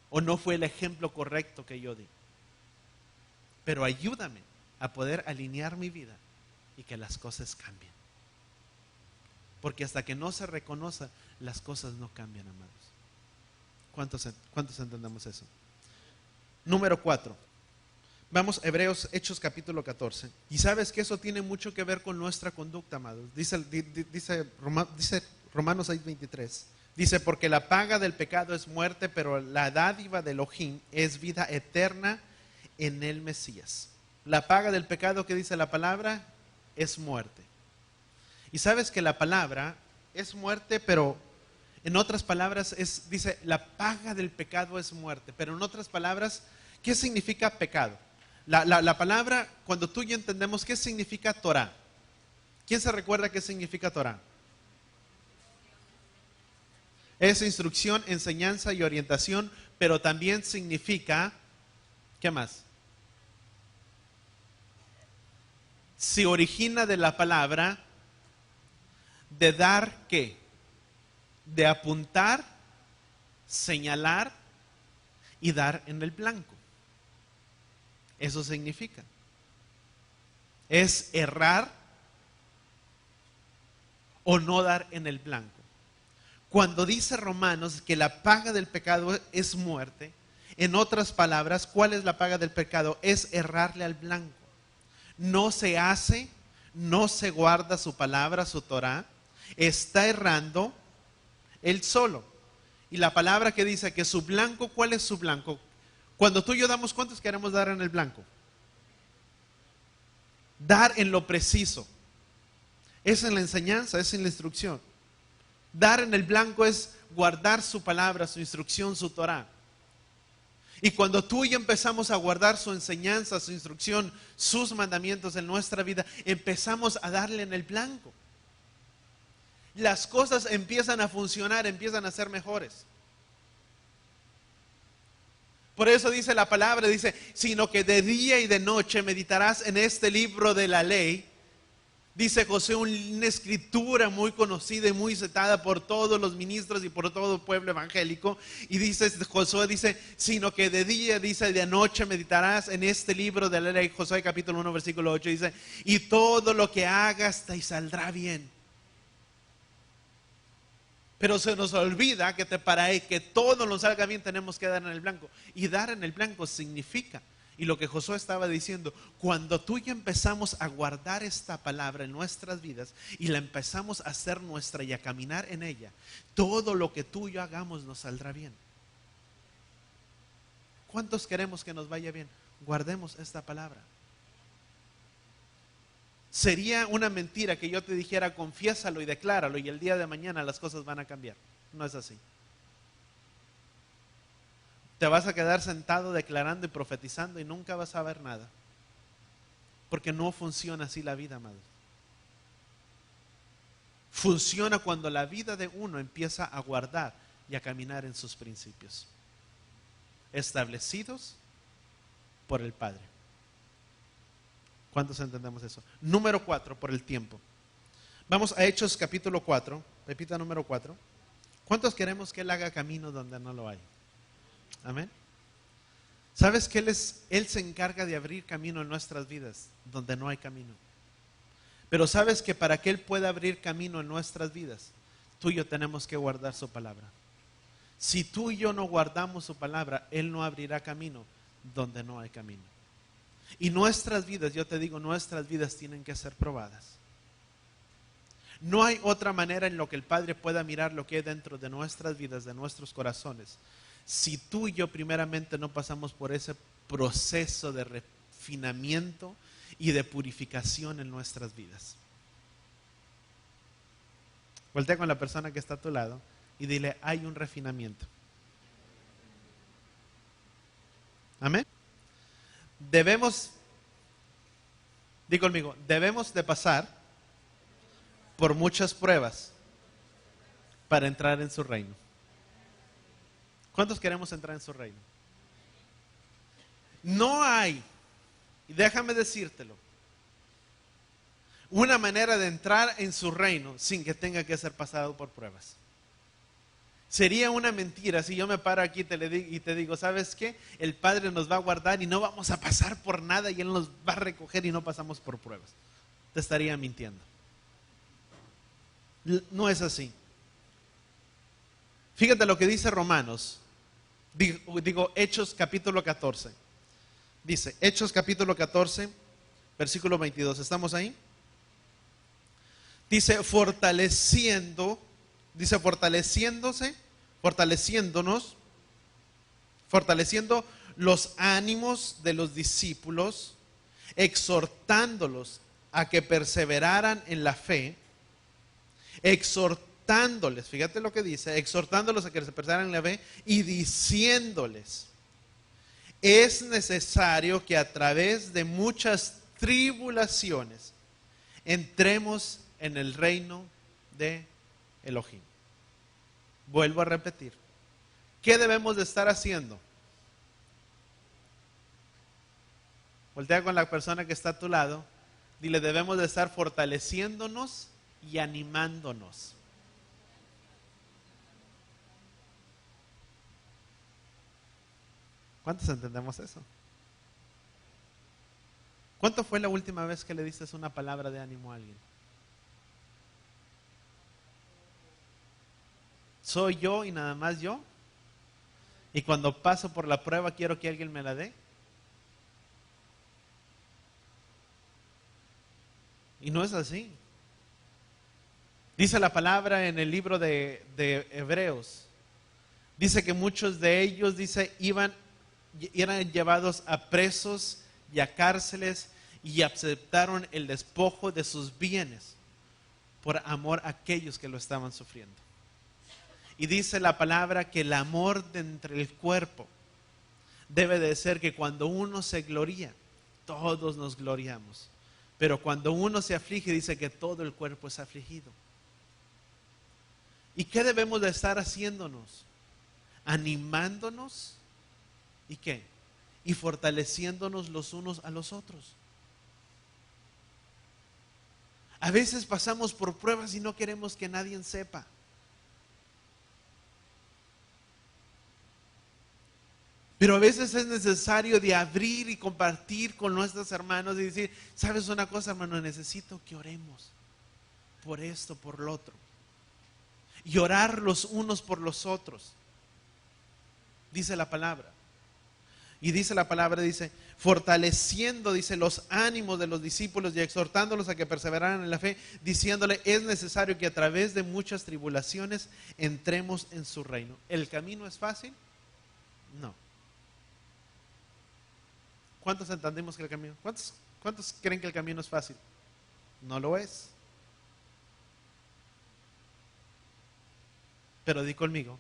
o no fue el ejemplo correcto que yo di. Pero ayúdame a poder alinear mi vida y que las cosas cambien. Porque hasta que no se reconozca, las cosas no cambian, amados. ¿Cuántos entendemos eso? Número 4. Vamos, Hechos capítulo 14. Y sabes que eso tiene mucho que ver con nuestra conducta, amados. Dice Romanos 6:23. Dice, porque la paga del pecado es muerte, pero la dádiva de Elohim es vida eterna en el Mesías. La paga del pecado, que dice la palabra, es muerte. Y sabes que la palabra es muerte, pero en otras palabras dice, la paga del pecado es muerte. Pero en otras palabras, ¿qué significa pecado? La palabra, cuando tú y yo entendemos qué significa Torah. ¿Quién se recuerda qué significa Torah? Es instrucción, enseñanza y orientación, pero también significa, ¿qué más? Se origina de la palabra de dar, ¿qué? De apuntar, señalar y dar en el blanco. Eso significa. Es errar o no dar en el blanco. Cuando dice Romanos que la paga del pecado es muerte, en otras palabras, ¿cuál es la paga del pecado? Es errarle al blanco. No se hace, no se guarda su palabra, su Torah, está errando él solo. Y la palabra que dice que su blanco, ¿cuál es su blanco? Cuando tú y yo damos, ¿cuántos queremos dar en el blanco? Dar en lo preciso. Es en la enseñanza, es en la instrucción. Dar en el blanco es guardar su palabra, su instrucción, su Torah. Y cuando tú y yo empezamos a guardar su enseñanza, su instrucción, sus mandamientos en nuestra vida, empezamos a darle en el blanco. Las cosas empiezan a funcionar, empiezan a ser mejores. Por eso dice la palabra, dice, sino que de día y de noche meditarás en este libro de la ley. Dice Josué, una escritura muy conocida y muy citada por todos los ministros y por todo el pueblo evangélico. Y dice Josué, dice, sino que de día, dice, de noche meditarás en este libro de la ley. Josué capítulo 1, versículo 8, dice, y todo lo que hagas te saldrá bien. Pero se nos olvida que para que todo nos salga bien tenemos que dar en el blanco. Y dar en el blanco significa, y lo que Josué estaba diciendo, cuando tú y yo empezamos a guardar esta palabra en nuestras vidas y la empezamos a hacer nuestra y a caminar en ella, todo lo que tú y yo hagamos nos saldrá bien. ¿Cuántos queremos que nos vaya bien? Guardemos esta palabra. Sería una mentira que yo te dijera, confiésalo y decláralo y el día de mañana las cosas van a cambiar. No es así. Te vas a quedar sentado declarando y profetizando y nunca vas a ver nada. Porque no funciona así la vida, amado. Funciona cuando la vida de uno empieza a guardar y a caminar en sus principios, establecidos por el Padre. ¿Cuántos entendemos eso? Número 4, por el tiempo. Vamos a Hechos capítulo 4, repita número 4. ¿Cuántos queremos que Él haga camino donde no lo hay? Amén. ¿Sabes que Él se encarga de abrir camino en nuestras vidas donde no hay camino? Pero sabes que para que Él pueda abrir camino en nuestras vidas, tú y yo tenemos que guardar su palabra. Si tú y yo no guardamos su palabra, Él no abrirá camino donde no hay camino. Y nuestras vidas, yo te digo, nuestras vidas tienen que ser probadas. No hay otra manera en lo que el Padre pueda mirar lo que hay dentro de nuestras vidas, de nuestros corazones, si tú y yo primeramente no pasamos por ese proceso de refinamiento y de purificación en nuestras vidas. Voltea con la persona que está a tu lado y dile, hay un refinamiento. Amén. Debemos, di conmigo, debemos de pasar por muchas pruebas para entrar en su reino. ¿Cuántos queremos entrar en su reino? No hay, y déjame decírtelo, una manera de entrar en su reino sin que tenga que ser pasado por pruebas. Sería una mentira si yo me paro aquí y te digo, ¿sabes qué? El Padre nos va a guardar y no vamos a pasar por nada y Él nos va a recoger y no pasamos por pruebas. Te estaría mintiendo. No es así. Fíjate lo que dice Romanos, digo Hechos capítulo 14. Dice, Hechos capítulo 14, versículo 22. ¿Estamos ahí? Dice, fortaleciéndonos, fortaleciendo los ánimos de los discípulos, exhortándolos a que perseveraran en la fe, exhortándoles, fíjate lo que dice, exhortándolos a que perseveraran en la fe y diciéndoles, es necesario que a través de muchas tribulaciones entremos en el reino de Elohim. Vuelvo a repetir. ¿Qué debemos de estar haciendo? Voltea con la persona que está a tu lado. Dile, debemos de estar fortaleciéndonos y animándonos. ¿Cuántos entendemos eso? ¿Cuánto fue la última vez que le diste una palabra de ánimo a alguien? ¿Soy yo y nada más yo? Y cuando paso por la prueba quiero que alguien me la dé. Y no es así. Dice la palabra en el libro de Hebreos. Dice que muchos de ellos, dice, eran llevados a presos y a cárceles y aceptaron el despojo de sus bienes por amor a aquellos que lo estaban sufriendo. Y dice la palabra que el amor de entre el cuerpo debe de ser que cuando uno se gloria, todos nos gloriamos. Pero cuando uno se aflige, dice que todo el cuerpo es afligido. ¿Y qué debemos de estar haciéndonos? Animándonos. ¿Y qué? Y fortaleciéndonos los unos a los otros. A veces pasamos por pruebas y no queremos que nadie sepa. Pero a veces es necesario de abrir y compartir con nuestros hermanos y decir, ¿sabes una cosa, hermano? Necesito que oremos por esto, por lo otro. Y orar los unos por los otros. Dice la palabra. Y dice la palabra, dice, fortaleciendo, dice, los ánimos de los discípulos y exhortándolos a que perseveraran en la fe, diciéndole, es necesario que a través de muchas tribulaciones entremos en su reino. ¿El camino es fácil? No. ¿Cuántos entendemos que el camino? ¿Cuántos creen que el camino es fácil? No lo es. Pero di conmigo,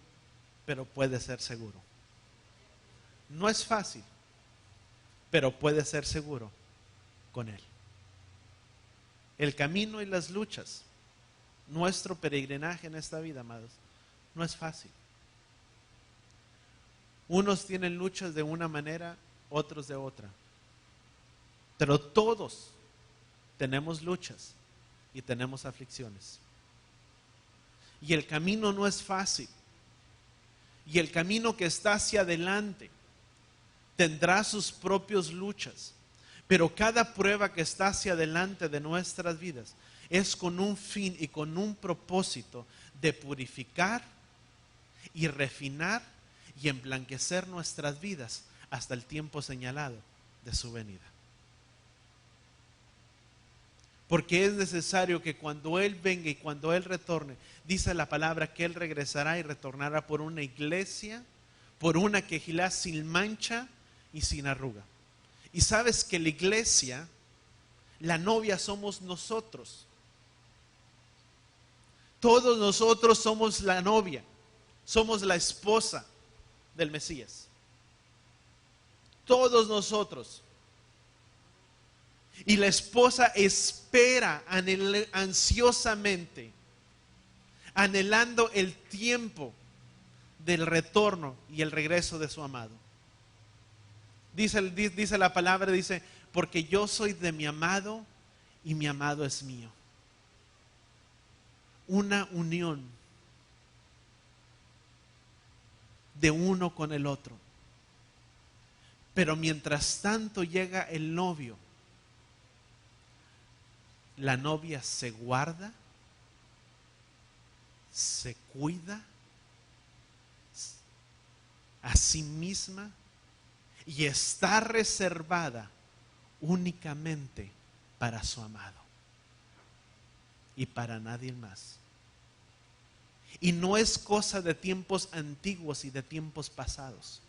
pero puede ser seguro. No es fácil, pero puede ser seguro con Él. El camino y las luchas, nuestro peregrinaje en esta vida, amados, no es fácil. Unos tienen luchas de una manera, otros de otra. Pero todos tenemos luchas y tenemos aflicciones. Y el camino no es fácil. Y el camino que está hacia adelante tendrá sus propias luchas. Pero cada prueba que está hacia adelante de nuestras vidas es con un fin y con un propósito de purificar y refinar y emblanquecer nuestras vidas hasta el tiempo señalado de su venida. Porque es necesario que cuando Él venga y cuando Él retorne, dice la palabra que Él regresará y retornará por una iglesia, por una quejilá sin mancha y sin arruga. Y sabes que la iglesia, la novia somos nosotros. Todos nosotros somos la novia, somos la esposa del Mesías. Todos nosotros. Y la esposa espera ansiosamente, anhelando el tiempo del retorno y el regreso de su amado. Dice la palabra, dice, porque yo soy de mi amado y mi amado es mío. Una unión de uno con el otro. Pero mientras tanto llega el novio, la novia se guarda, se cuida a sí misma y está reservada únicamente para su amado y para nadie más. Y no es cosa de tiempos antiguos y de tiempos pasados.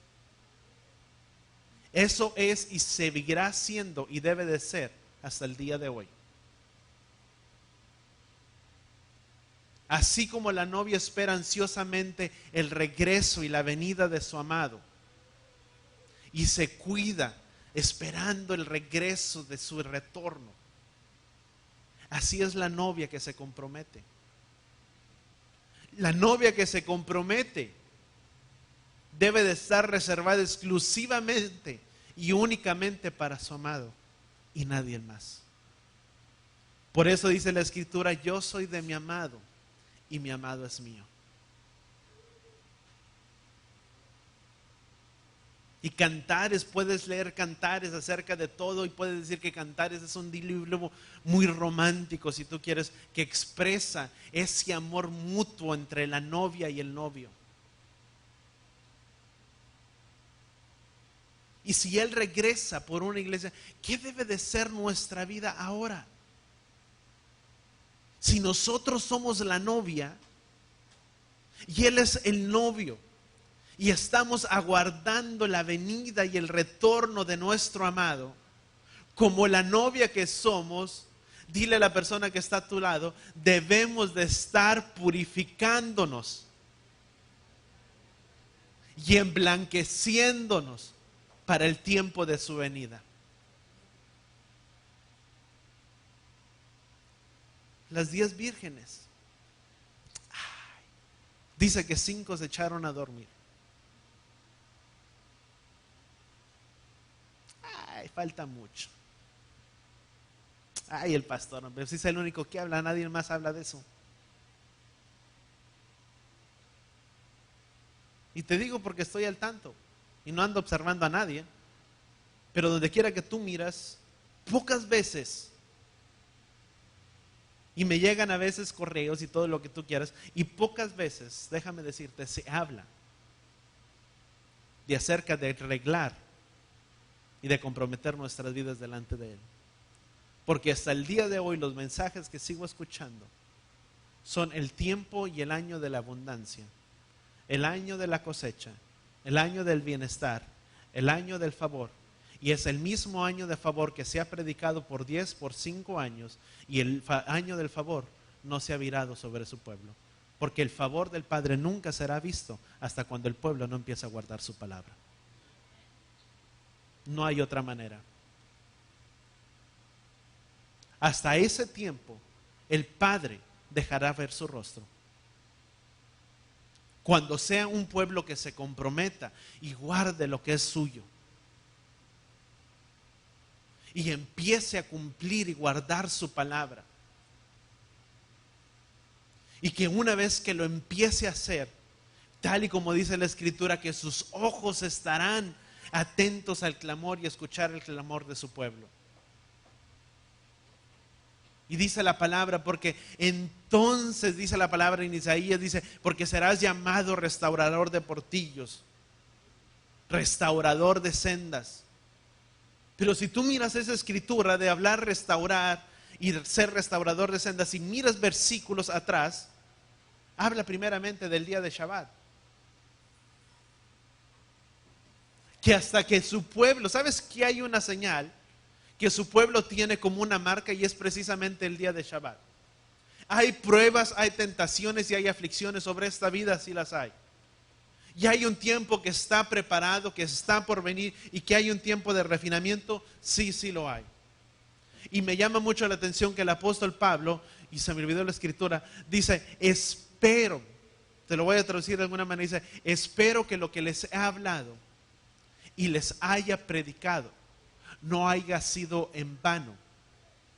Eso es y seguirá siendo y debe de ser hasta el día de hoy. Así como la novia espera ansiosamente el regreso y la venida de su amado y se cuida esperando el regreso de su retorno, así es la novia que se compromete. La novia que se compromete debe de estar reservada exclusivamente y únicamente para su amado y nadie más. Por eso dice la Escritura, yo soy de mi amado y mi amado es mío. Y Cantares, puedes leer Cantares acerca de todo y puedes decir que Cantares es un libro muy romántico, si tú quieres, que expresa ese amor mutuo entre la novia y el novio. Y si Él regresa por una iglesia, ¿qué debe de ser nuestra vida ahora? Si nosotros somos la novia y Él es el novio y estamos aguardando la venida y el retorno de nuestro amado, como la novia que somos, dile a la persona que está a tu lado, debemos de estar purificándonos y emblanqueciéndonos para el tiempo de su venida. Las 10 vírgenes. Ay, dice que 5 se echaron a dormir. Ay, falta mucho. Ay, el pastor, pero si es el único que habla, nadie más habla de eso. Y te digo porque estoy al tanto y no ando observando a nadie, pero donde quiera que tú miras, pocas veces, y me llegan a veces correos y todo lo que tú quieras, y pocas veces, déjame decirte, se habla de acerca de arreglar y de comprometer nuestras vidas delante de Él. Porque hasta el día de hoy los mensajes que sigo escuchando son el tiempo y el año de la abundancia, el año de la cosecha, el año del bienestar, el año del favor. Y es el mismo año de favor que se ha predicado por 10, por 5 años, y el año del favor no se ha virado sobre su pueblo. Porque el favor del Padre nunca será visto hasta cuando el pueblo no empiece a guardar su palabra. No hay otra manera. Hasta ese tiempo, el Padre dejará ver su rostro. Cuando sea un pueblo que se comprometa y guarde lo que es suyo, y empiece a cumplir y guardar su palabra, y que una vez que lo empiece a hacer, tal y como dice la Escritura, que sus ojos estarán atentos al clamor y escuchar el clamor de su pueblo. Y dice la palabra, porque entonces dice la palabra en Isaías, dice, porque serás llamado restaurador de portillos, restaurador de sendas. Pero si tú miras esa escritura de hablar restaurar y ser restaurador de sendas, y miras versículos atrás, habla primeramente del día de Shabbat. Que hasta que su pueblo, ¿sabes que hay una señal que su pueblo tiene como una marca, y es precisamente el día de Shabbat? Hay pruebas, hay tentaciones y hay aflicciones sobre esta vida, sí las hay. Y hay un tiempo que está preparado, que está por venir, y que hay un tiempo de refinamiento, sí, sí lo hay. Y me llama mucho la atención que el apóstol Pablo, y se me olvidó la escritura, dice, espero, te lo voy a traducir de alguna manera, dice, espero que lo que les he hablado y les haya predicado no haya sido en vano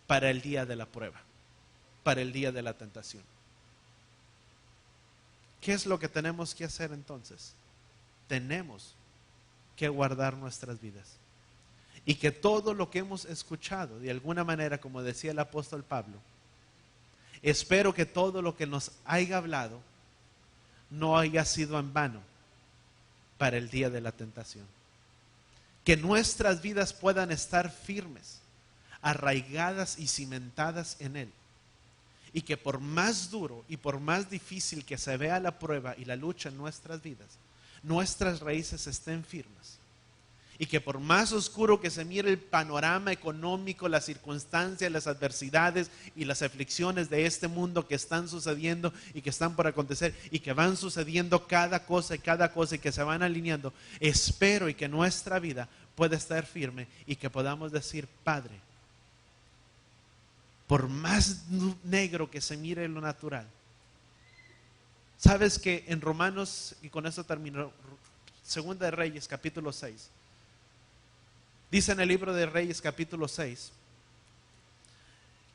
para el día de la prueba, para el día de la tentación. ¿Qué es lo que tenemos que hacer entonces? Tenemos que guardar nuestras vidas. Y que todo lo que hemos escuchado, de alguna manera, como decía el apóstol Pablo, espero que todo lo que nos haya hablado no haya sido en vano para el día de la tentación. Que nuestras vidas puedan estar firmes, arraigadas y cimentadas en Él. Y que por más duro y por más difícil que se vea la prueba y la lucha en nuestras vidas, nuestras raíces estén firmes. Y que por más oscuro que se mire el panorama económico, las circunstancias, las adversidades y las aflicciones de este mundo que están sucediendo y que están por acontecer y que van sucediendo cada cosa y que se van alineando, espero y que nuestra vida pueda estar firme y que podamos decir, Padre, por más negro que se mire lo natural, sabes que en Romanos, y con eso termino, Segunda de Reyes capítulo 6, dice en el libro de Reyes capítulo 6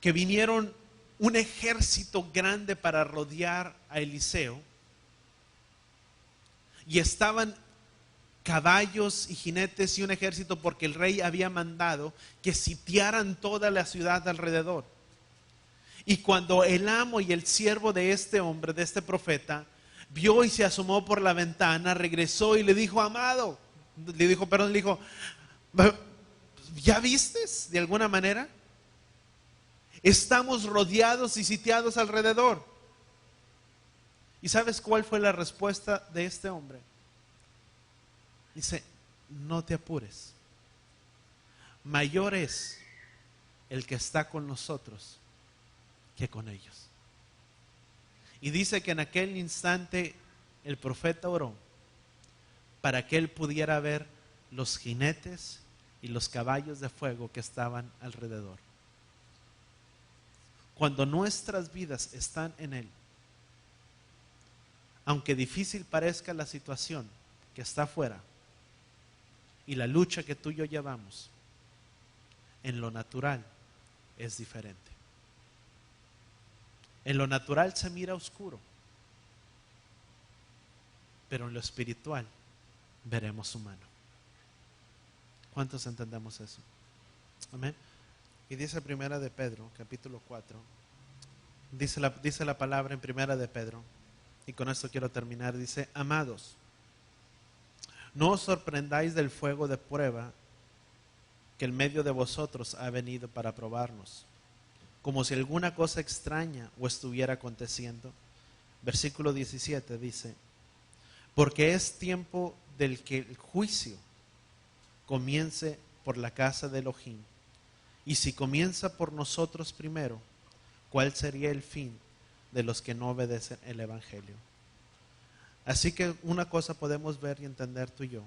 que vinieron un ejército grande para rodear a Eliseo, y estaban caballos y jinetes y un ejército, porque el rey había mandado que sitiaran toda la ciudad alrededor. Y cuando el amo y el siervo de este hombre, de este profeta, vio y se asomó por la ventana, regresó y le dijo, amado, le dijo, ¿ya vistes de alguna manera? Estamos rodeados y sitiados alrededor. ¿Y sabes cuál fue la respuesta de este hombre? Dice, no te apures. Mayor es el que está con nosotros que con ellos. Y dice que en aquel instante el profeta oró para que él pudiera ver los jinetes y los caballos de fuego que estaban alrededor. Cuando nuestras vidas están en Él, aunque difícil parezca la situación que está afuera y la lucha que tú y yo llevamos, en lo natural es diferente. En lo natural se mira oscuro, pero en lo espiritual veremos su mano. ¿Cuántos entendemos eso? Amén. Y dice Primera de Pedro, capítulo 4, dice la palabra en Primera de Pedro, y con esto quiero terminar, dice: amados, no os sorprendáis del fuego de prueba que en medio de vosotros ha venido para probarnos, como si alguna cosa extraña o estuviera aconteciendo. Versículo 17 dice: porque es tiempo del que el juicio comience por la casa de Elohim. Y si comienza por nosotros primero, ¿cuál sería el fin de los que no obedecen el Evangelio? Así que una cosa podemos ver y entender tú y yo.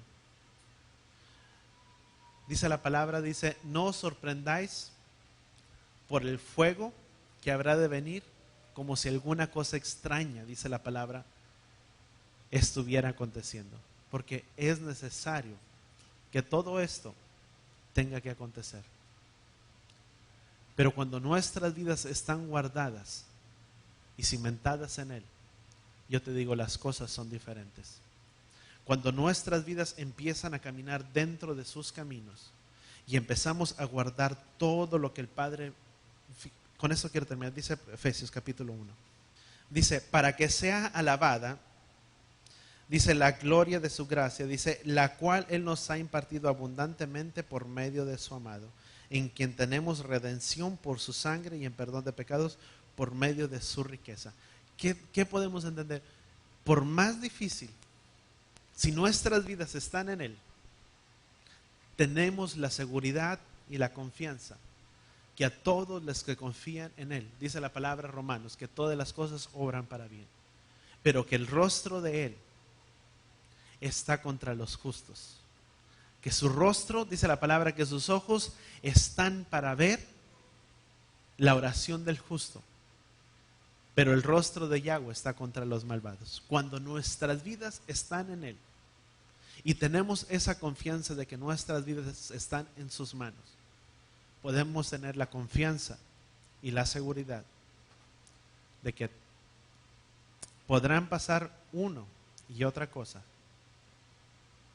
Dice la palabra, dice: no os sorprendáis por el fuego que habrá de venir, como si alguna cosa extraña, dice la palabra, estuviera aconteciendo. Porque es necesario que todo esto tenga que acontecer. Pero cuando nuestras vidas están guardadas y cimentadas en Él, yo te digo, las cosas son diferentes. Cuando nuestras vidas empiezan a caminar dentro de sus caminos y empezamos a guardar todo lo que el Padre, con eso quiero terminar, dice Efesios capítulo 1, dice: para que sea alabada, dice, la gloria de su gracia, dice, la cual Él nos ha impartido abundantemente por medio de su amado, en quien tenemos redención por su sangre y en perdón de pecados por medio de su riqueza. ¿Qué podemos entender? Por más difícil, si nuestras vidas están en Él, tenemos la seguridad y la confianza que a todos los que confían en Él, dice la palabra Romanos, que todas las cosas obran para bien, pero que el rostro de Él está contra los justos. Que su rostro, dice la palabra, que sus ojos están para ver la oración del justo, pero el rostro de Yahweh está contra los malvados. Cuando nuestras vidas están en Él y tenemos esa confianza de que nuestras vidas están en sus manos, podemos tener la confianza y la seguridad de que podrán pasar uno y otra cosa,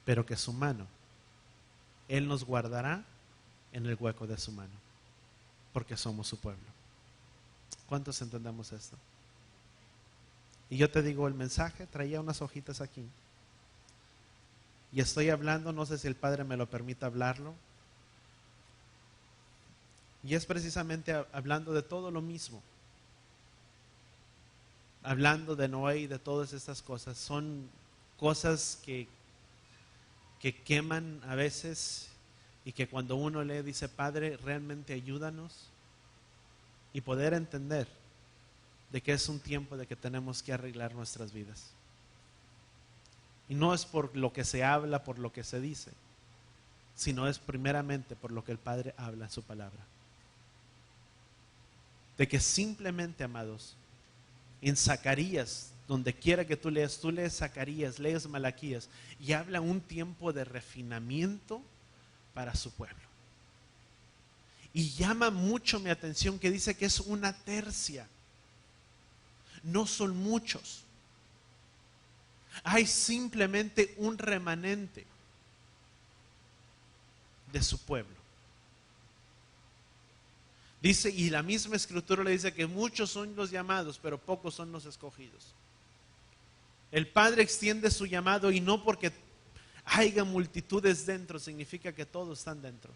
pero que su mano, Él nos guardará en el hueco de su mano, porque somos su pueblo. ¿Cuántos entendemos esto? Y yo te digo, el mensaje, traía unas hojitas aquí, y estoy hablando, no sé si el Padre me lo permite hablarlo, y es precisamente hablando de todo lo mismo, hablando de Noé y de todas estas cosas. Son cosas que queman a veces, y que cuando uno lee dice: Padre, realmente ayúdanos, y poder entender de que es un tiempo de que tenemos que arreglar nuestras vidas. Y no es por lo que se habla, por lo que se dice, sino es primeramente por lo que el Padre habla en su palabra. De que simplemente, amados, en Zacarías, donde quiera que tú lees Zacarías, lees Malaquías, y habla un tiempo de refinamiento para su pueblo. Y llama mucho mi atención que dice que es una tercia, no son muchos. Hay simplemente un remanente de su pueblo. Dice, y la misma escritura le dice que muchos son los llamados, pero pocos son los escogidos. El Padre extiende su llamado, y no porque haya multitudes dentro significa que todos están dentro,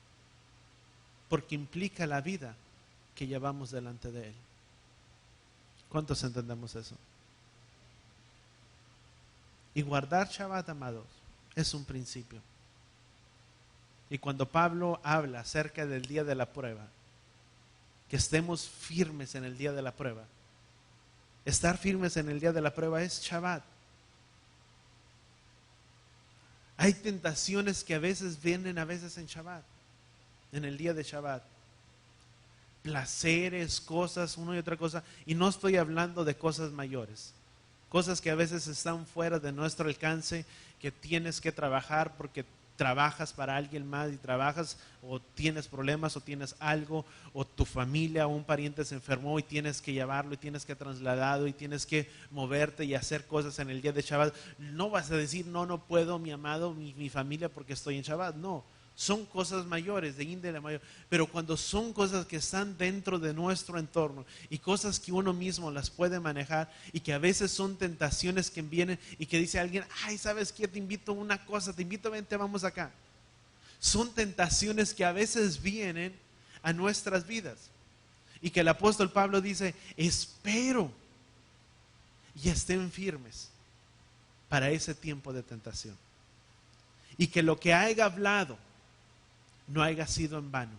porque implica la vida que llevamos delante de Él. ¿Cuántos entendemos eso? Y guardar Shabbat, amados, es un principio. Y cuando Pablo habla acerca del día de la prueba, que estemos firmes en el día de la prueba, estar firmes en el día de la prueba es Shabbat. Hay tentaciones que a veces vienen a veces en Shabbat, en el día de Shabbat. Placeres, cosas, una y otra cosa. Y no estoy hablando de cosas mayores. Cosas que a veces están fuera de nuestro alcance, que tienes que trabajar porque trabajas para alguien más y trabajas o tienes problemas o tienes algo o tu familia o un pariente se enfermó y tienes que llevarlo y tienes que trasladarlo y tienes que moverte y hacer cosas en el día de Shabbat. No vas a decir, no puedo, mi amado, mi familia, porque estoy en Shabbat. No, son cosas mayores, de índole mayor. Pero cuando son cosas que están dentro de nuestro entorno y cosas que uno mismo las puede manejar y que a veces son tentaciones que vienen y que dice alguien, ay, ¿sabes qué? Te invito a una cosa, te invito, vente, vamos acá. Son tentaciones que a veces vienen a nuestras vidas y que el apóstol Pablo dice, espero y estén firmes para ese tiempo de tentación. Y que lo que haya hablado no haya sido en vano,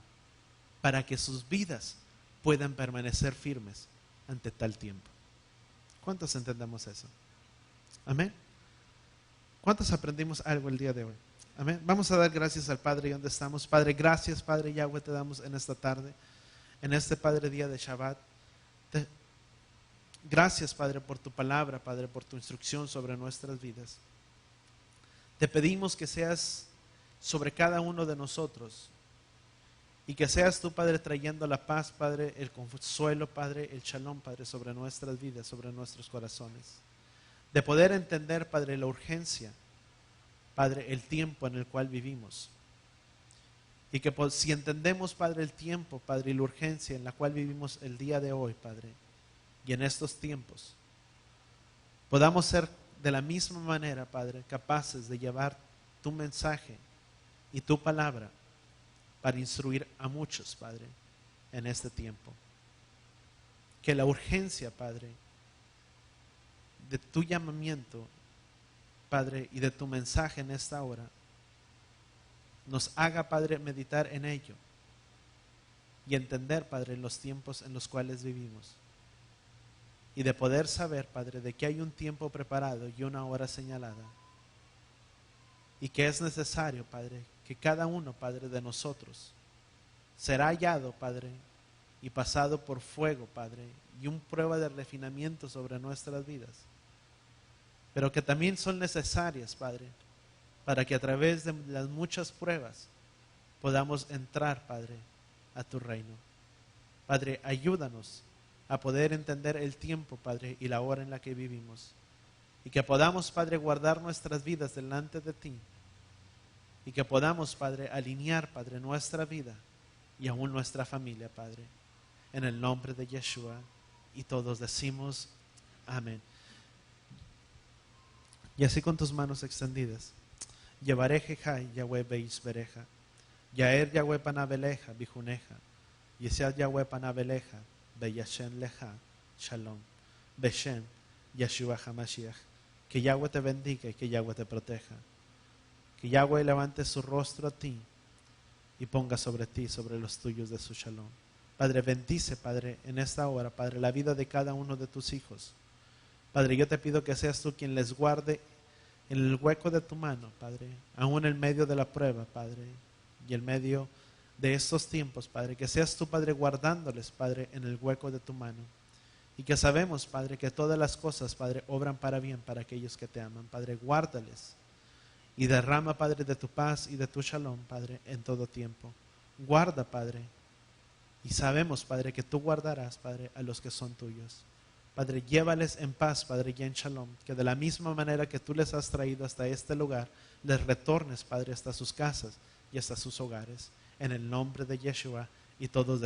para que sus vidas puedan permanecer firmes ante tal tiempo. ¿Cuántos entendemos eso? Amén. ¿Cuántos aprendimos algo el día de hoy? Amén. Vamos a dar gracias al Padre y donde estamos. Padre, gracias, Padre Yahweh, te damos en esta tarde, en este Padre día de Shabbat. Gracias, Padre, por tu palabra, Padre, por tu instrucción sobre nuestras vidas. Te pedimos que seas sobre cada uno de nosotros y que seas tú, Padre, trayendo la paz, Padre, el consuelo, Padre, el shalom, Padre, sobre nuestras vidas, sobre nuestros corazones, de poder entender, Padre, la urgencia, Padre, el tiempo en el cual vivimos, y que si entendemos, Padre, el tiempo, Padre, y la urgencia en la cual vivimos el día de hoy, Padre, y en estos tiempos podamos ser de la misma manera, Padre, capaces de llevar tu mensaje y tu palabra para instruir a muchos, Padre, en este tiempo. Que la urgencia, Padre, de tu llamamiento, Padre, y de tu mensaje en esta hora, nos haga, Padre, meditar en ello y entender, Padre, los tiempos en los cuales vivimos. Y de poder saber, Padre, de que hay un tiempo preparado y una hora señalada. Y que es necesario, Padre, que cada uno, Padre, de nosotros será hallado, Padre, y pasado por fuego, Padre, y una prueba de refinamiento sobre nuestras vidas. Pero que también son necesarias, Padre, para que a través de las muchas pruebas podamos entrar, Padre, a tu reino. Padre, ayúdanos a poder entender el tiempo, Padre, y la hora en la que vivimos. Y que podamos, Padre, guardar nuestras vidas delante de ti. Y que podamos, Padre, alinear, Padre, nuestra vida y aún nuestra familia, Padre. En el nombre de Yeshua. Y todos decimos amén. Y así con tus manos extendidas. Llevaré Jejai, Yahweh Beis Bereja. Yaer Yahweh Panabeleja, Bijuneja. Yesiad Yahweh Panabeleja, Beyashem Leja, Shalom. Beshem, Yeshua HaMashiach. Que Yahweh te bendiga y que Yahweh te proteja. Que Yahweh levante su rostro a ti y ponga sobre ti, sobre los tuyos de su shalom. Padre, bendice, Padre, en esta hora, Padre, la vida de cada uno de tus hijos. Padre, yo te pido que seas tú quien les guarde en el hueco de tu mano, Padre, aún en medio de la prueba, Padre, y en medio de estos tiempos, Padre, que seas tú, Padre, guardándoles, Padre, en el hueco de tu mano. Y que sabemos, Padre, que todas las cosas, Padre, obran para bien para aquellos que te aman. Padre, guárdales. Y derrama, Padre, de tu paz y de tu shalom, Padre, en todo tiempo. Guarda, Padre. Y sabemos, Padre, que tú guardarás, Padre, a los que son tuyos. Padre, llévales en paz, Padre, y en shalom. Que de la misma manera que tú les has traído hasta este lugar, les retornes, Padre, hasta sus casas y hasta sus hogares. En el nombre de Yeshua y todos